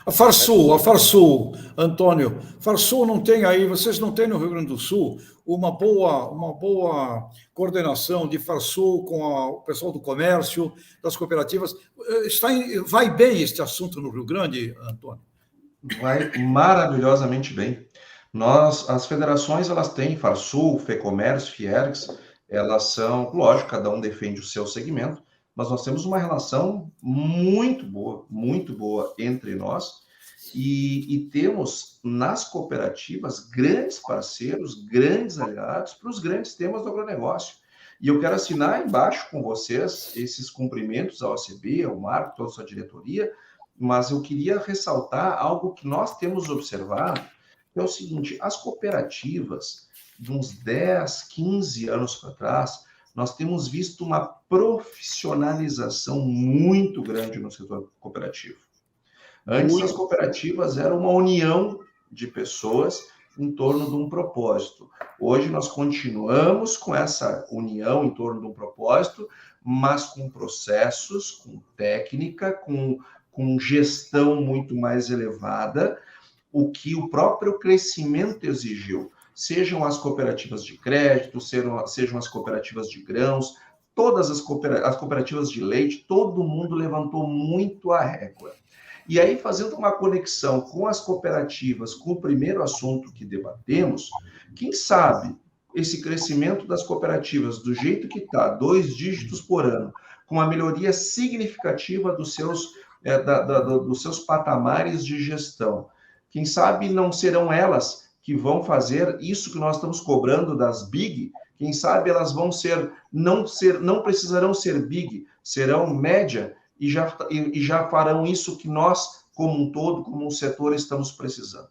A Farsul, Antônio, Farsul não tem aí, vocês não têm no Rio Grande do Sul uma boa coordenação de Farsul com o pessoal do comércio, das cooperativas? Vai bem este assunto no Rio Grande, Antônio? Vai maravilhosamente bem. As federações, elas têm Farsul, Fecomércio, Fiergs, elas são, lógico, cada um defende o seu segmento, mas nós temos uma relação muito boa entre nós, E temos nas cooperativas grandes parceiros, grandes aliados para os grandes temas do agronegócio. E eu quero assinar embaixo com vocês esses cumprimentos à OCB, ao Marco, toda a sua diretoria, mas eu queria ressaltar algo que nós temos observado, que é o seguinte: as cooperativas, de uns 10, 15 anos para trás, nós temos visto uma profissionalização muito grande no setor cooperativo. Antes, as cooperativas eram uma união de pessoas em torno de um propósito. Hoje, nós continuamos com essa união em torno de um propósito, mas com processos, com técnica, com gestão muito mais elevada, o que o próprio crescimento exigiu. Sejam as cooperativas de crédito, sejam as cooperativas de grãos, todas as cooperativas de leite, todo mundo levantou muito a régua. E aí, fazendo uma conexão com as cooperativas, com o primeiro assunto que debatemos, quem sabe esse crescimento das cooperativas do jeito que está, 2 dígitos por ano, com uma melhoria significativa dos seus patamares de gestão, quem sabe não serão elas que vão fazer isso que nós estamos cobrando das big. Quem sabe elas vão não precisarão ser big, serão média, e já farão isso que nós, como um todo, como um setor, estamos precisando.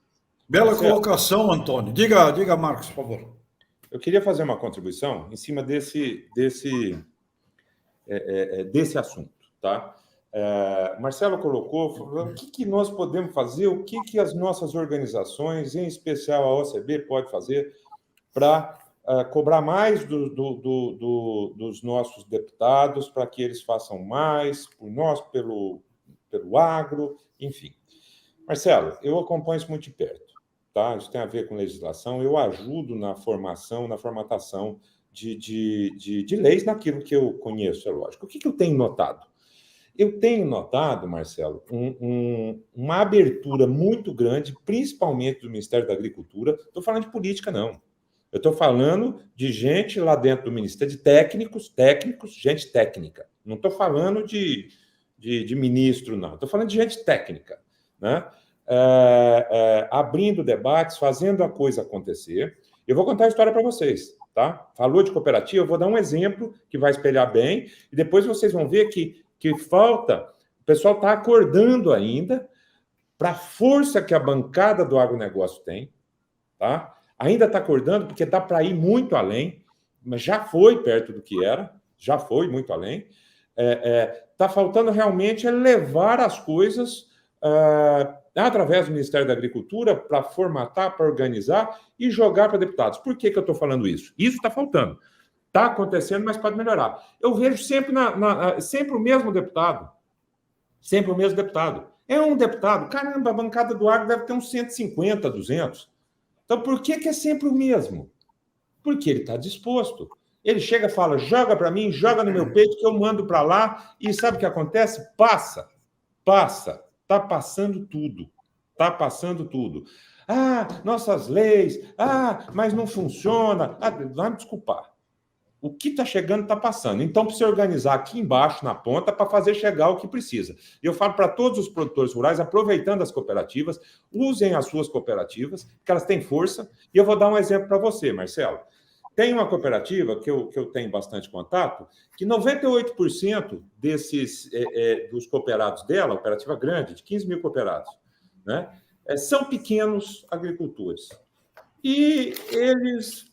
Bela colocação, Antônio. Diga, Marcos, por favor. Eu queria fazer uma contribuição em cima desse assunto, tá? Marcelo colocou, falou, o que nós podemos fazer, o que as nossas organizações, em especial a OCB, pode fazer para cobrar mais dos nossos deputados, para que eles façam mais por nós, pelo agro, enfim. Marcelo, eu acompanho isso muito de perto, tá? Isso tem a ver com legislação, eu ajudo na formatação de leis naquilo que eu conheço, é lógico. O que eu tenho notado? Eu tenho notado, Marcelo, uma abertura muito grande, principalmente do Ministério da Agricultura. Estou falando de política, não. Eu estou falando de gente lá dentro do Ministério, de técnicos, gente técnica. Não estou falando de ministro, não. Estou falando de gente técnica, né? Abrindo debates, fazendo a coisa acontecer. Eu vou contar a história para vocês, tá? Falou de cooperativa, eu vou dar um exemplo que vai espelhar bem, e depois vocês vão ver que falta, o pessoal está acordando ainda para a força que a bancada do agronegócio tem, tá? Ainda está acordando, porque dá para ir muito além, mas já foi perto do que era, já foi muito além. Está faltando realmente levar as coisas através do Ministério da Agricultura para formatar, para organizar e jogar para deputados. Por que eu estou falando isso? Isso está faltando. Está acontecendo, mas pode melhorar. Eu vejo sempre, sempre o mesmo deputado. Sempre o mesmo deputado. É um deputado. Caramba, a bancada do agro deve ter uns 150, 200. Então, por que é sempre o mesmo? Porque ele está disposto. Ele chega e fala, joga para mim, joga no meu peito, que eu mando para lá, e sabe o que acontece? Passa. Está passando tudo. Está passando tudo. Nossas leis, mas não funciona. Vai me desculpar. O que está chegando está passando. Então, precisa organizar aqui embaixo, na ponta, para fazer chegar o que precisa. E eu falo para todos os produtores rurais, aproveitando as cooperativas, usem as suas cooperativas, que elas têm força. E eu vou dar um exemplo para você, Marcelo. Tem uma cooperativa que eu tenho bastante contato, que 98% dos cooperados dela, cooperativa grande, de 15 mil cooperados, né, são pequenos agricultores. E eles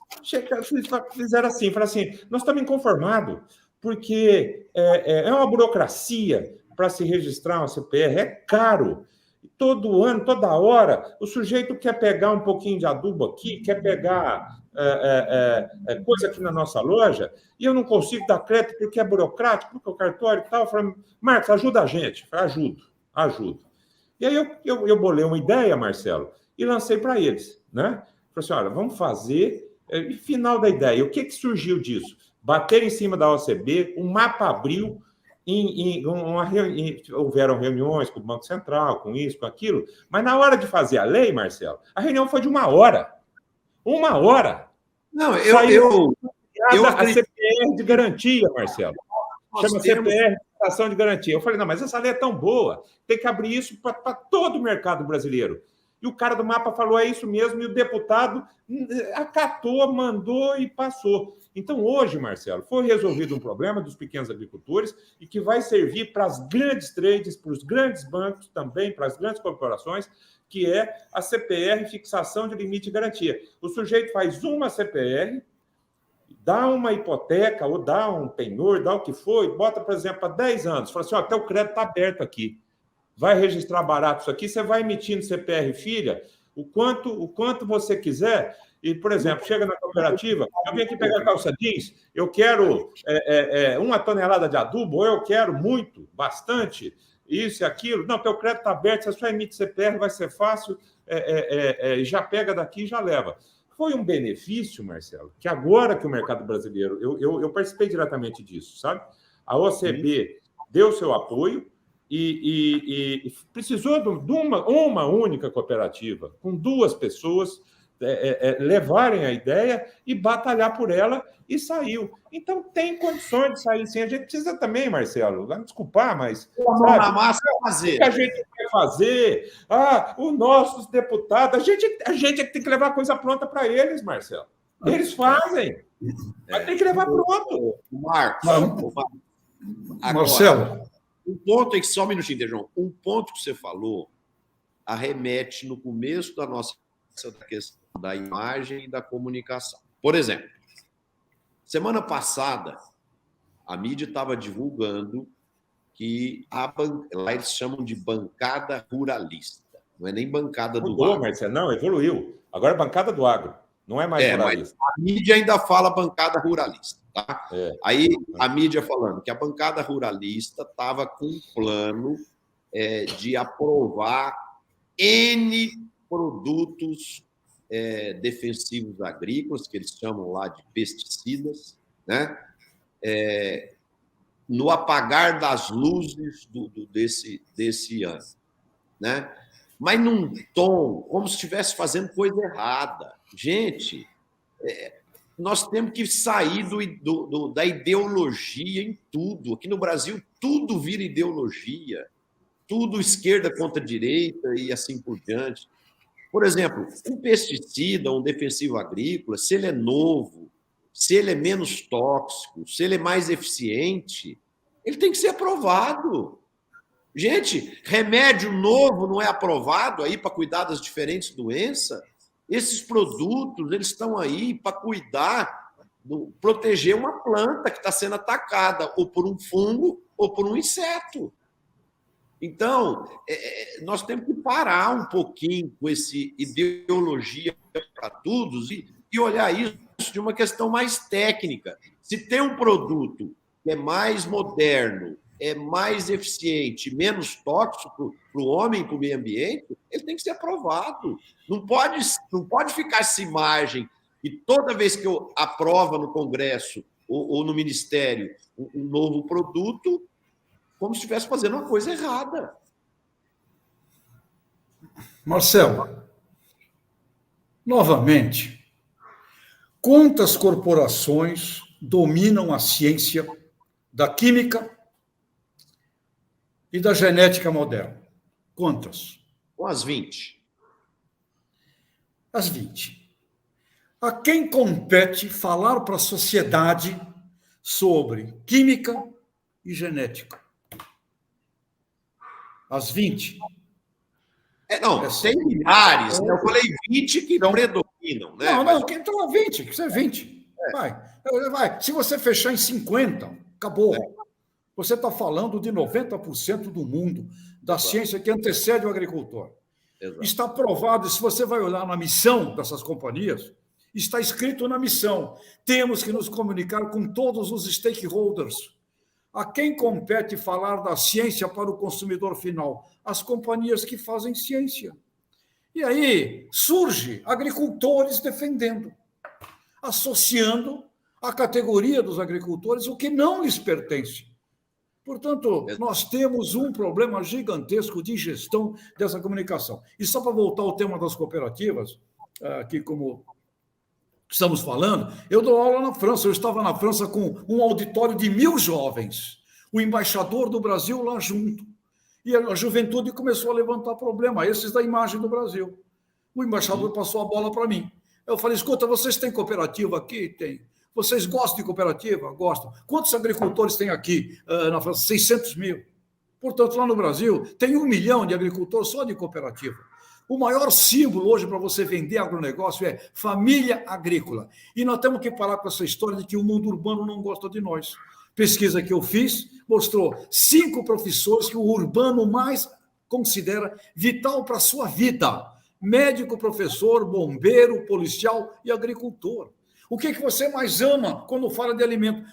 fizeram assim, falaram assim, nós estamos inconformados, porque é uma burocracia para se registrar uma CPR, é caro. Todo ano, toda hora, o sujeito quer pegar um pouquinho de adubo aqui, quer pegar coisa aqui na nossa loja, e eu não consigo dar crédito porque é burocrático, porque é o cartório e tal. Eu falei, Marcos, ajuda a gente. Eu falei, ajudo. E aí eu bolei uma ideia, Marcelo, e lancei para eles, né? Falei assim, olha, vamos fazer... E final da ideia, o que surgiu disso? Bater em cima da OCB, o mapa abriu, houveram reuniões com o Banco Central, com isso, com aquilo, mas na hora de fazer a lei, Marcelo, a reunião foi de 1 hora. 1 hora. Não, a CPR de garantia, Marcelo. chama CPR, fixação de garantia. Eu falei, não, mas essa lei é tão boa, tem que abrir isso para todo o mercado brasileiro. E o cara do mapa falou, é isso mesmo, e o deputado acatou, mandou e passou. Então, hoje, Marcelo, foi resolvido um problema dos pequenos agricultores e que vai servir para as grandes trades, para os grandes bancos também, para as grandes corporações, que é a CPR, fixação de limite de garantia. O sujeito faz uma CPR, dá uma hipoteca, ou dá um penhor, dá o que for, e bota, por exemplo, para 10 anos. Fala assim, ó, até o crédito está aberto aqui. Vai registrar barato isso aqui, você vai emitindo CPR filha, o quanto você quiser. E, por exemplo, chega na cooperativa, eu vim aqui pegar calça jeans, eu quero 1 tonelada de adubo, ou eu quero muito, bastante, isso e aquilo. Não, teu crédito está aberto, você só emite CPR, vai ser fácil, já pega daqui e já leva. Foi um benefício, Marcelo, que agora que o mercado brasileiro... Eu participei diretamente disso, sabe? A OCB deu seu apoio e precisou de uma única cooperativa, com 2 pessoas, levarem a ideia e batalhar por ela, e saiu. Então, tem condições de sair sim. A gente precisa também, Marcelo, vai me desculpar, mas... Sabe, na massa fazer. O que a gente vai fazer? Os nossos deputados... A gente é que tem que levar a coisa pronta para eles, Marcelo. Eles fazem. Mas tem que levar pronto. Marcos, Marcelo. Um ponto, só um minutinho, Dejão. Um ponto que você falou arremete no começo da nossa questão da imagem e da comunicação. Por exemplo, semana passada, a mídia estava divulgando que lá eles chamam de bancada ruralista. Não é nem bancada do agro. Marcelo, não, evoluiu. Agora é bancada do agro. Não é mais ruralista. Mas a mídia ainda fala bancada ruralista. Tá? Aí a mídia falando que a bancada ruralista estava com um plano de aprovar N produtos defensivos agrícolas, que eles chamam lá de pesticidas, né? No apagar das luzes desse ano. Né? Mas num tom como se estivesse fazendo coisa errada. Gente, nós temos que sair da ideologia em tudo. Aqui no Brasil, tudo vira ideologia. Tudo esquerda contra direita e assim por diante. Por exemplo, um pesticida, um defensivo agrícola, se ele é novo, se ele é menos tóxico, se ele é mais eficiente, ele tem que ser aprovado. Gente, remédio novo não é aprovado aí para cuidar das diferentes doenças? Esses produtos, eles estão aí para cuidar, proteger uma planta que está sendo atacada ou por um fungo ou por um inseto. Então, nós temos que parar um pouquinho com esse ideologia para todos e olhar isso de uma questão mais técnica. Se tem um produto que é mais moderno, é mais eficiente, menos tóxico para o homem e para o meio ambiente, ele tem que ser aprovado. Não pode ficar essa imagem que toda vez que eu aprovo no Congresso ou no Ministério um novo produto, como se estivesse fazendo uma coisa errada. Marcelo, novamente, quantas corporações dominam a ciência da química e da genética moderna? Quantas? Umas 20. As 20. A quem compete falar para a sociedade sobre química e genética? As 20. Tem milhares. Eu falei 20 que predominam. Né? Não, então 20, que isso é 20. Vai. Se você fechar em 50, acabou. Você está falando de 90% do mundo, da ciência que antecede o agricultor. Exato. Está provado, se você vai olhar na missão dessas companhias, está escrito na missão: temos que nos comunicar com todos os stakeholders. A quem compete falar da ciência para o consumidor final? As companhias que fazem ciência. E aí surge agricultores defendendo, associando à categoria dos agricultores o que não lhes pertence. Portanto, nós temos um problema gigantesco de gestão dessa comunicação. E só para voltar ao tema das cooperativas, que como estamos falando, eu dou aula na França. Eu estava na França com um auditório de 1.000 jovens. o embaixador do Brasil lá junto. E a juventude começou a levantar problema, esses da imagem do Brasil. O embaixador passou a bola para mim. Eu falei, escuta, vocês têm cooperativa aqui? Tem. Vocês gostam de cooperativa? Gostam. Quantos agricultores tem aqui na França? 600 mil. Portanto, lá no Brasil, tem 1 milhão de agricultores só de cooperativa. O maior símbolo hoje para você vender agronegócio é família agrícola. E nós temos que parar com essa história de que o mundo urbano não gosta de nós. Pesquisa que eu fiz mostrou 5 profissões que o urbano mais considera vital para a sua vida. Médico, professor, bombeiro, policial e agricultor. O que você mais ama quando fala de alimento?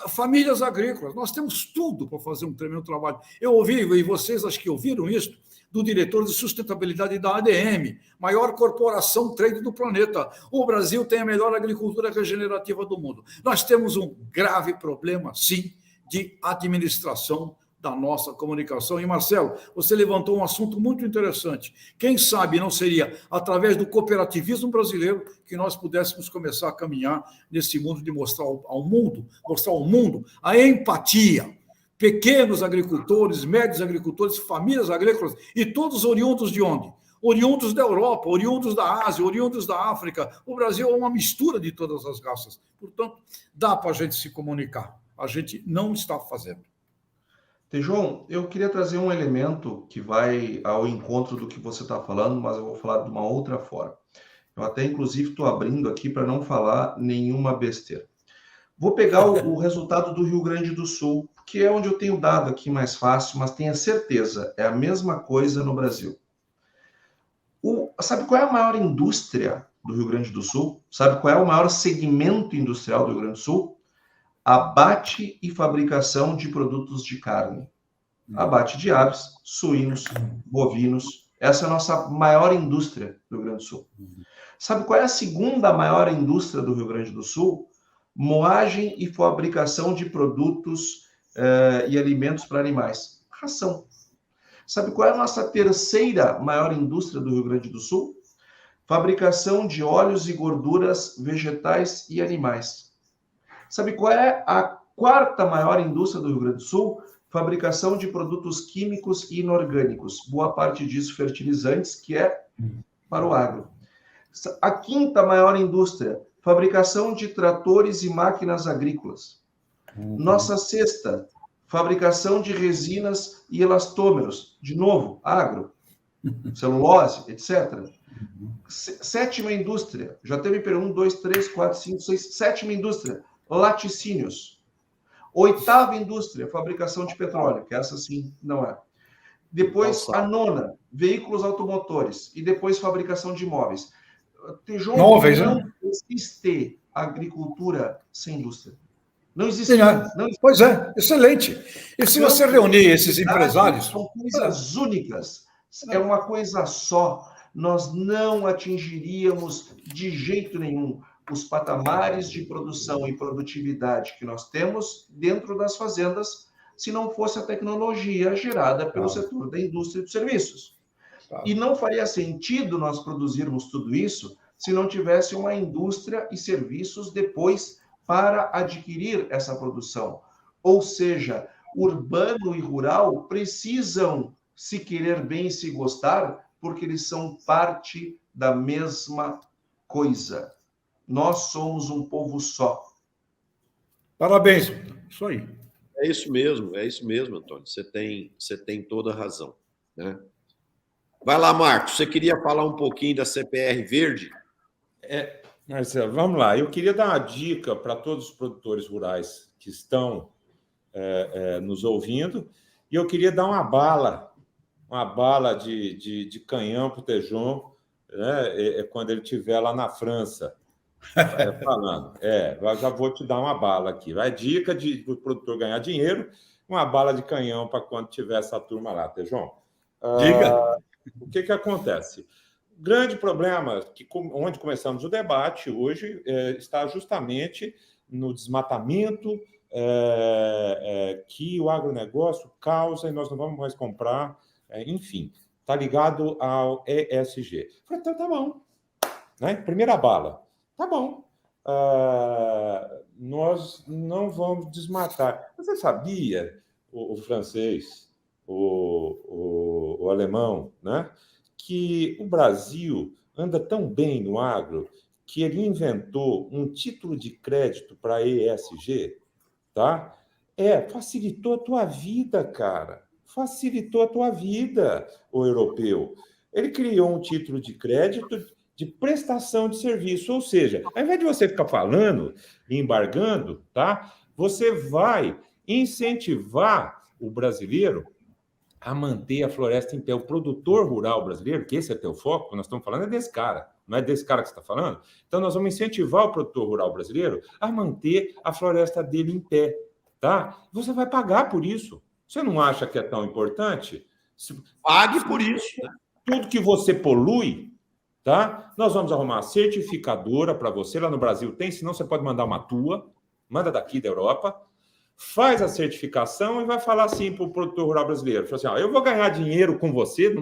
Famílias agrícolas. Nós temos tudo para fazer um tremendo trabalho. Eu ouvi, e vocês acho que ouviram isso, do diretor de sustentabilidade da ADM, maior corporação trade do planeta. O Brasil tem a melhor agricultura regenerativa do mundo. Nós temos um grave problema, sim, de administração da nossa comunicação. E, Marcelo, você levantou um assunto muito interessante. Quem sabe não seria através do cooperativismo brasileiro que nós pudéssemos começar a caminhar nesse mundo de mostrar ao mundo a empatia. Pequenos agricultores, médios agricultores, famílias agrícolas, e todos oriundos de onde? Oriundos da Europa, oriundos da Ásia, oriundos da África. O Brasil é uma mistura de todas as raças. Portanto, dá para a gente se comunicar. A gente não está fazendo. Tejon, eu queria trazer um elemento que vai ao encontro do que você está falando, mas eu vou falar de uma outra forma. Eu até, inclusive, estou abrindo aqui para não falar nenhuma besteira. Vou pegar o resultado do Rio Grande do Sul, que é onde eu tenho dado aqui mais fácil, mas tenha certeza, é a mesma coisa no Brasil. Sabe qual é a maior indústria do Rio Grande do Sul? Sabe qual é o maior segmento industrial do Rio Grande do Sul? Abate e fabricação de produtos de carne. Abate de aves, suínos, bovinos. Essa é a nossa maior indústria do Rio Grande do Sul. Sabe qual é a segunda maior indústria do Rio Grande do Sul? Moagem e fabricação de produtos e alimentos para animais. Ração. Sabe qual é a nossa terceira maior indústria do Rio Grande do Sul? Fabricação de óleos e gorduras vegetais e animais. Sabe qual é a quarta maior indústria do Rio Grande do Sul? Fabricação de produtos químicos e inorgânicos. Boa parte disso fertilizantes, que é para o agro. A quinta maior indústria, fabricação de tratores e máquinas agrícolas. Nossa sexta, fabricação de resinas e elastômeros. De novo, agro, celulose, etc. Sétima indústria, já teve 1, 2, 3, 4, 5, 6, sétima indústria, laticínios. Oitava indústria, fabricação de petróleo, que essa sim não é. Depois, a nona, veículos automotores. E depois, fabricação de imóveis. Tejon, Móveis, não né? existe agricultura sem indústria. Não existe. Não existe. Pois é, excelente. E se você reunir esses empresários... São coisas únicas. É uma coisa só. Nós não atingiríamos de jeito nenhum os patamares de produção e produtividade que nós temos dentro das fazendas se não fosse a tecnologia gerada pelo setor da indústria e dos serviços. E não faria sentido nós produzirmos tudo isso se não tivesse uma indústria e serviços depois para adquirir essa produção. Ou seja, urbano e rural precisam se querer bem e se gostar, porque eles são parte da mesma coisa. Nós somos um povo só. Parabéns. Isso aí. É isso mesmo, Antônio. Você tem toda a razão, né? Vai lá, Marcos. Você queria falar um pouquinho da CPR Verde? Marcelo, vamos lá. Eu queria dar uma dica para todos os produtores rurais que estão nos ouvindo, e eu queria dar uma bala de canhão para o Tejon, né, quando ele estiver lá na França. Falando. Já vou te dar uma bala aqui. Vai dica para o produtor ganhar dinheiro, uma bala de canhão para quando tiver essa turma lá, Tejon. Diga. O que acontece? O grande problema, onde começamos o debate hoje, está justamente no desmatamento que o agronegócio causa e nós não vamos mais comprar, enfim, está ligado ao ESG. Falei, então tá bom. Né? Primeira bala. Tá bom. nós não vamos desmatar. Você sabia, o francês, o alemão, né, que o Brasil anda tão bem no agro que ele inventou um título de crédito para ESG, tá? Facilitou a tua vida, cara. Facilitou a tua vida, o europeu. Ele criou um título de crédito de prestação de serviço, ou seja, ao invés de você ficar falando e embargando, tá? Você vai incentivar o brasileiro a manter a floresta em pé. O produtor rural brasileiro, que esse é teu foco, que nós estamos falando, é desse cara. Não é desse cara que você está falando? Então, nós vamos incentivar o produtor rural brasileiro a manter a floresta dele em pé, tá? Você vai pagar por isso. Você não acha que é tão importante? Pague por isso. Né? Tudo que você polui, tá? Nós vamos arrumar uma certificadora para você. Lá no Brasil tem, senão você pode mandar uma tua. Manda daqui da Europa. Faz a certificação e vai falar assim para o produtor rural brasileiro. Fala assim, eu vou ganhar dinheiro com você,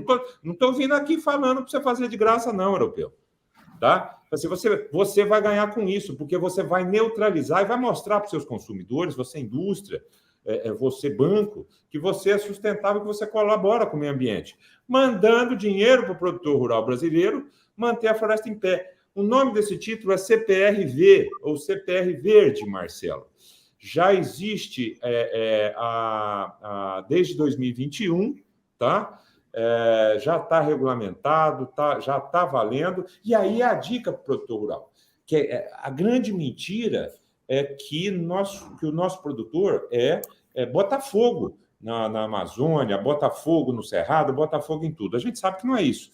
não tô vindo aqui falando para você fazer de graça não, europeu. Tá? Assim, você vai ganhar com isso, porque você vai neutralizar e vai mostrar para os seus consumidores, você indústria, você banco, que você é sustentável, que você colabora com o meio ambiente, mandando dinheiro para o produtor rural brasileiro manter a floresta em pé. O nome desse título é CPRV, ou CPR Verde, Marcelo. Já existe desde 2021, tá? Já está regulamentado, já está valendo. E aí a dica para o produtor rural, que a grande mentira é que o nosso produtor bota fogo na Amazônia, bota fogo no Cerrado, bota fogo em tudo. A gente sabe que não é isso.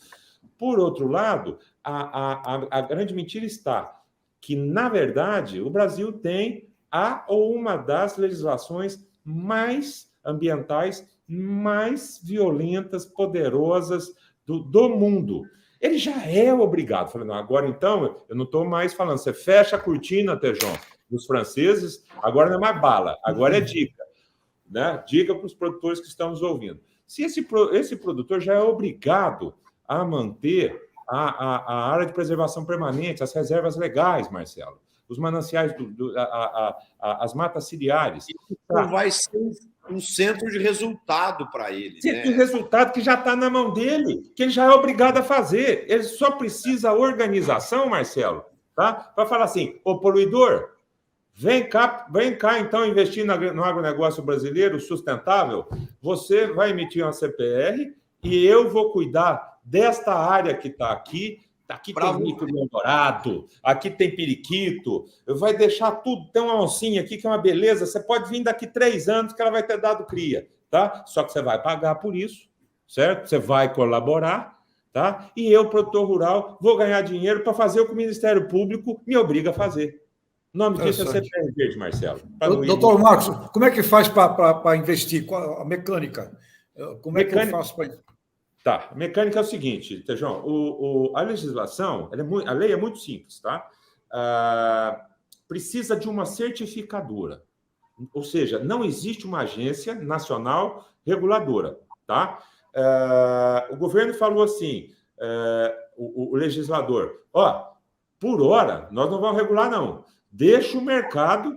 Por outro lado, a grande mentira está que, na verdade, o Brasil tem uma das legislações mais ambientais, mais violentas, poderosas do mundo. Ele já é obrigado. Falei, não, agora então, eu não estou mais falando, você fecha a cortina, Tejão, dos franceses, agora não é mais bala, agora é dica. Né? Dica para os produtores que estão nos ouvindo. Se esse produtor já é obrigado a manter a área de preservação permanente, as reservas legais, Marcelo, os mananciais, as matas ciliares. Então vai ser um centro de resultado para ele. Centro de resultado que já está na mão dele, que ele já é obrigado a fazer. Ele só precisa organização, Marcelo, tá? Para falar assim, ô poluidor, vem cá então investir no agronegócio brasileiro sustentável, você vai emitir uma CPR e eu vou cuidar desta área que está aqui. Aqui tem mico dourado, aqui tem periquito, vai deixar tudo, tem uma oncinha aqui que é uma beleza, você pode vir daqui 3 anos que ela vai ter dado cria, tá? Só que você vai pagar por isso, certo? Você vai colaborar, tá? E eu, produtor rural, vou ganhar dinheiro para fazer o que o Ministério Público me obriga a fazer. O nome disso é CPR Verde, Marcelo. Doutor Marcos, como é que faz para investir? Qual a mecânica? Como é que eu faço para... Tá, a mecânica é o seguinte, Tejão, a legislação, a lei é muito simples, tá? Precisa de uma certificadora, ou seja, não existe uma agência nacional reguladora, tá? O governo falou assim, o legislador, por hora, nós não vamos regular, não. Deixa o mercado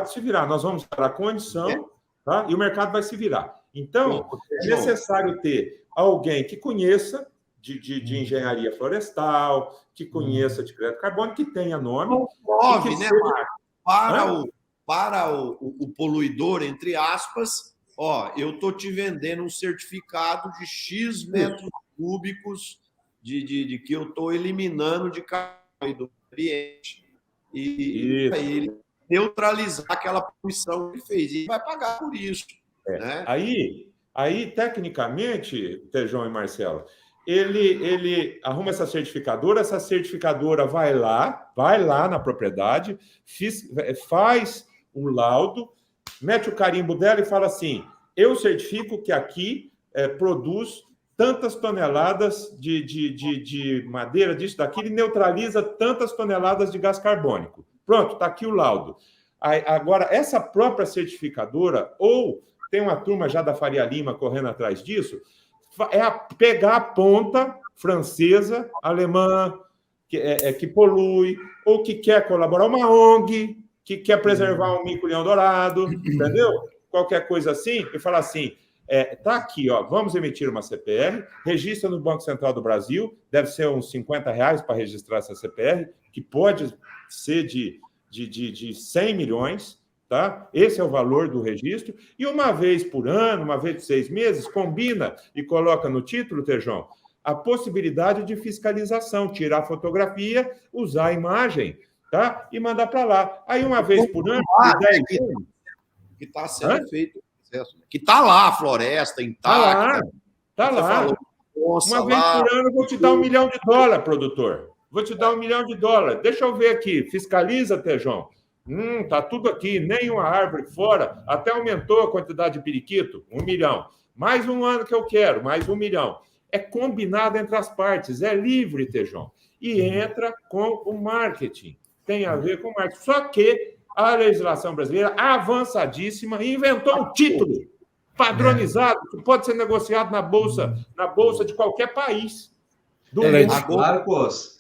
se virar. Nós vamos dar a condição, tá? E o mercado vai se virar. Então, é necessário ter alguém que conheça de engenharia florestal, que conheça de crédito carbônico, que tenha nome. Prove, né, Marcos? Para o poluidor, entre aspas, eu estou te vendendo um certificado de X metros cúbicos de que eu estou eliminando de carbono do ambiente. E aí ele neutralizar aquela poluição que ele fez. E vai pagar por isso. Né? Aí, tecnicamente, Tejão e Marcelo, ele arruma essa certificadora vai lá na propriedade, faz um laudo, mete o carimbo dela e fala assim, eu certifico que aqui produz tantas toneladas de madeira, disso, daquilo, e neutraliza tantas toneladas de gás carbônico. Pronto, está aqui o laudo. Agora, essa própria certificadora, ou tem uma turma já da Faria Lima correndo atrás disso, pegar a ponta francesa, alemã, que polui, ou que quer colaborar, uma ONG, que quer preservar um mico-leão-dourado, entendeu? Qualquer coisa assim, e falar assim, tá aqui, ó, vamos emitir uma CPR, registra no Banco Central do Brasil, deve ser uns R$50 para registrar essa CPR, que pode ser de 100 milhões, tá? Esse é o valor do registro, e uma vez por ano, uma vez por 6 meses, combina e coloca no título, Tejão, a possibilidade de fiscalização, tirar fotografia, usar a imagem, tá? E mandar para lá. Aí, uma vez por ano, de 10 anos... Que está sendo feito o processo. Que está lá a floresta intacta. Está lá. Uma vez por ano, eu vou te dar $1 milhão, produtor. Vou te dar $1 milhão. Deixa eu ver aqui. Fiscaliza, Tejão. Tá tudo aqui, nem uma árvore fora. Até aumentou a quantidade de periquito. 1 milhão. Mais um ano que eu quero, mais 1 milhão. É combinado entre as partes, é livre, Tejão. E entra com o marketing. Tem a ver com o marketing. Só que a legislação brasileira, avançadíssima, inventou um título padronizado que pode ser negociado na bolsa de qualquer país. Marcos,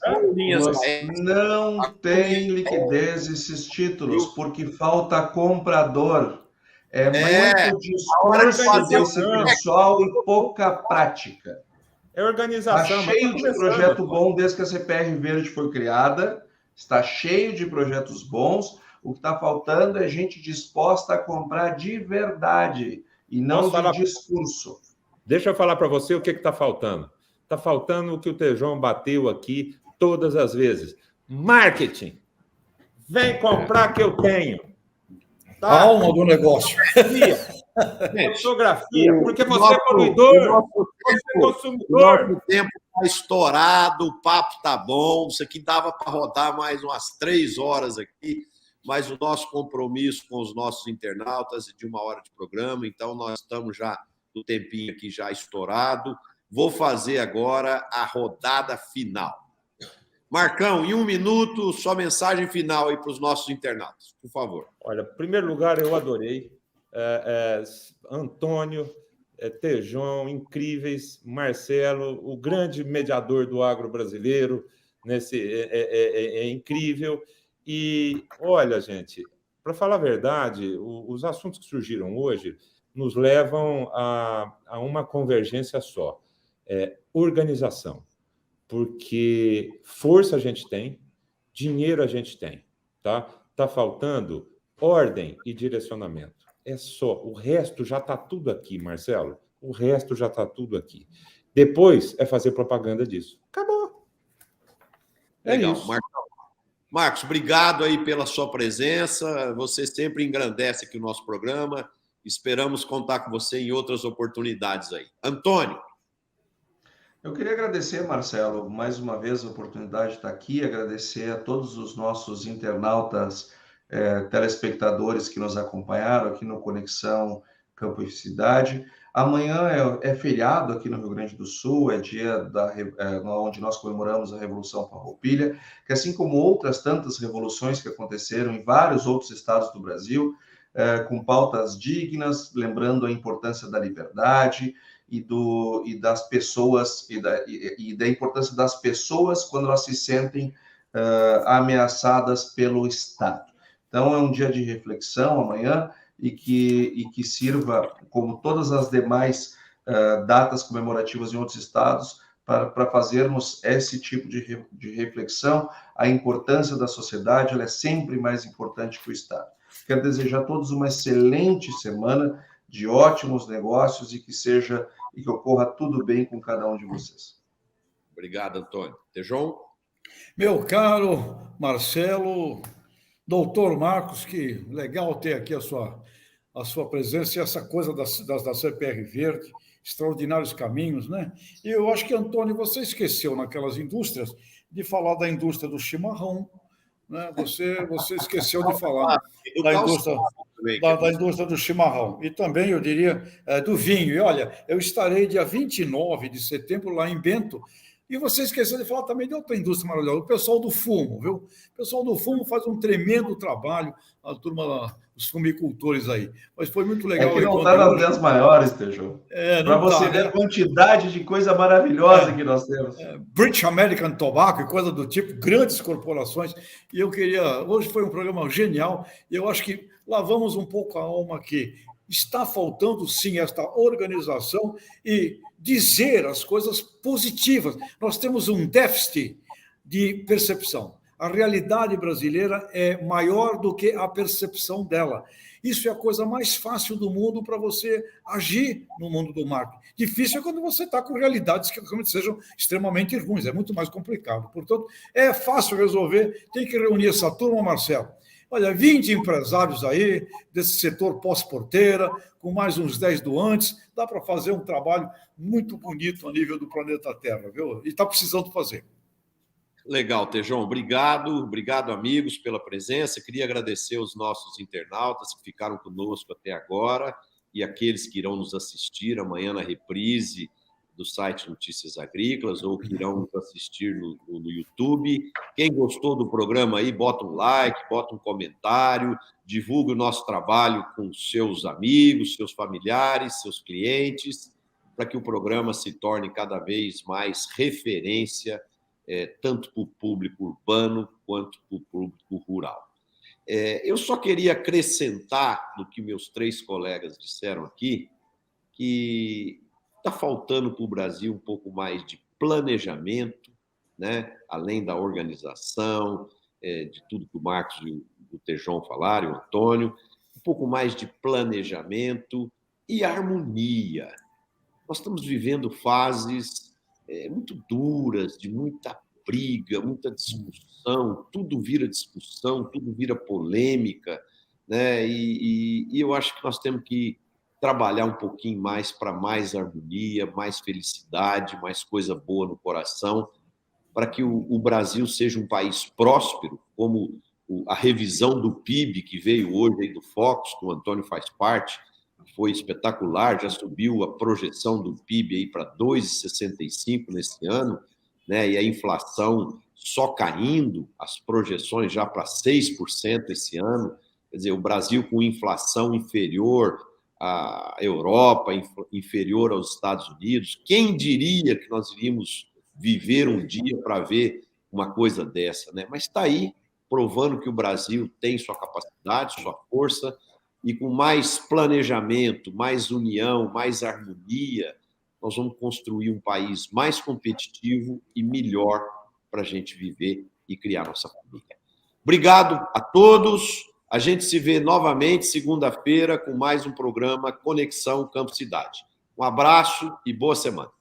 não tem liquidez esses títulos, porque falta comprador. Muito discurso desse pessoal e pouca prática. É organização. Está cheio de projeto bom desde que a CPR Verde foi criada. Está cheio de projetos bons. O que está faltando é gente disposta a comprar de verdade e não de discurso. Deixa eu falar para você o que está faltando. Está faltando o que o Tejão bateu aqui todas as vezes. Marketing. Vem comprar que eu tenho. Tá? A alma do negócio. Fotografia, porque você é poluidor, você é consumidor. O nosso tempo está estourado, o papo está bom, isso aqui dava para rodar mais umas 3 horas aqui, mas o nosso compromisso com os nossos internautas é de 1 hora de programa, então nós estamos já no tempinho aqui já estourado. Vou fazer agora a rodada final. Marcão, em 1 minuto, sua mensagem final aí para os nossos internautas, por favor. Olha, em primeiro lugar, eu adorei. Antônio, Tejão, incríveis, Marcelo, o grande mediador do agro brasileiro, é incrível. E, olha, gente, para falar a verdade, os assuntos que surgiram hoje nos levam a uma convergência só. Organização. Porque força a gente tem, dinheiro a gente tem, tá? Tá faltando ordem e direcionamento. É só. O resto já está tudo aqui, Marcelo. O resto já está tudo aqui. Depois é fazer propaganda disso. Acabou. Legal. Isso. Marcos, obrigado aí pela sua presença. Você sempre engrandece aqui o nosso programa. Esperamos contar com você em outras oportunidades aí. Antônio. Eu queria agradecer, Marcelo, mais uma vez a oportunidade de estar aqui, agradecer a todos os nossos internautas, telespectadores que nos acompanharam aqui no Conexão Campo e Cidade. Amanhã é feriado aqui no Rio Grande do Sul, é dia onde nós comemoramos a Revolução Farroupilha, que assim como outras tantas revoluções que aconteceram em vários outros estados do Brasil, com pautas dignas, lembrando a importância da liberdade e das pessoas e da importância das pessoas quando elas se sentem ameaçadas pelo Estado. Então é um dia de reflexão amanhã e que sirva, como todas as demais datas comemorativas em outros estados, para fazermos esse tipo de reflexão. A importância da sociedade ela é sempre mais importante que o Estado. Quero desejar a todos uma excelente semana, de ótimos negócios e que ocorra tudo bem com cada um de vocês. Obrigado, Antônio. Tejão? Meu caro Marcelo, doutor Marcos, que legal ter aqui a sua presença e essa coisa da CPR Verde, extraordinários caminhos, né? E eu acho que, Antônio, você esqueceu naquelas indústrias de falar da indústria do chimarrão, né? Você esqueceu de falar da indústria do chimarrão e também, eu diria, do vinho. E olha, eu estarei dia 29 de setembro lá em Bento, E você esqueceu de falar também de outra indústria maravilhosa, o pessoal do fumo, viu? O pessoal do fumo faz um tremendo trabalho, a turma, os fumicultores aí. Mas foi muito legal. É que não está nas 10 maiores, Tejão. Para você ver a quantidade de coisa maravilhosa que nós temos. British American Tobacco e coisa do tipo, grandes corporações. E eu queria... Hoje foi um programa genial, e eu acho que lavamos um pouco a alma aqui. Está faltando, sim, esta organização e dizer as coisas positivas. Nós temos um déficit de percepção. A realidade brasileira é maior do que a percepção dela. Isso é a coisa mais fácil do mundo para você agir no mundo do marketing. Difícil é quando você está com realidades que realmente sejam extremamente ruins, é muito mais complicado. Portanto, é fácil resolver, tem que reunir essa turma, Marcelo. Olha, 20 empresários aí desse setor pós-porteira, com mais uns 10 doantes, dá para fazer um trabalho muito bonito a nível do planeta Terra, viu? E está precisando fazer. Legal, Tejão. Obrigado, amigos, pela presença. Queria agradecer os nossos internautas que ficaram conosco até agora e aqueles que irão nos assistir amanhã na reprise do site Notícias Agrícolas ou que irão nos assistir no YouTube. Quem gostou do programa aí, bota um like, bota um comentário, divulgue o nosso trabalho com seus amigos, seus familiares, seus clientes, para que o programa se torne cada vez mais referência, tanto para o público urbano quanto para o público rural. Eu só queria acrescentar no que meus 3 colegas disseram aqui, que está faltando para o Brasil um pouco mais de planejamento, né? Além da organização, de tudo que o Marcos e o Tejão falaram, o Antônio, um pouco mais de planejamento e harmonia. Nós estamos vivendo fases muito duras, de muita briga, muita discussão, tudo vira polêmica, né? E eu acho que nós temos que trabalhar um pouquinho mais para mais harmonia, mais felicidade, mais coisa boa no coração, para que o Brasil seja um país próspero, como a revisão do PIB que veio hoje aí do Focus, que o Antônio faz parte, foi espetacular, já subiu a projeção do PIB aí para 2,65 nesse ano, né? E a inflação só caindo, as projeções já para 6% esse ano, quer dizer, o Brasil com inflação inferior à Europa, inferior aos Estados Unidos. Quem diria que nós iríamos viver um dia para ver uma coisa dessa, né? Mas está aí, provando que o Brasil tem sua capacidade, sua força, e com mais planejamento, mais união, mais harmonia, nós vamos construir um país mais competitivo e melhor para a gente viver e criar nossa família. Obrigado a todos. A gente se vê novamente segunda-feira com mais um programa Conexão Campo Cidade. Um abraço e boa semana.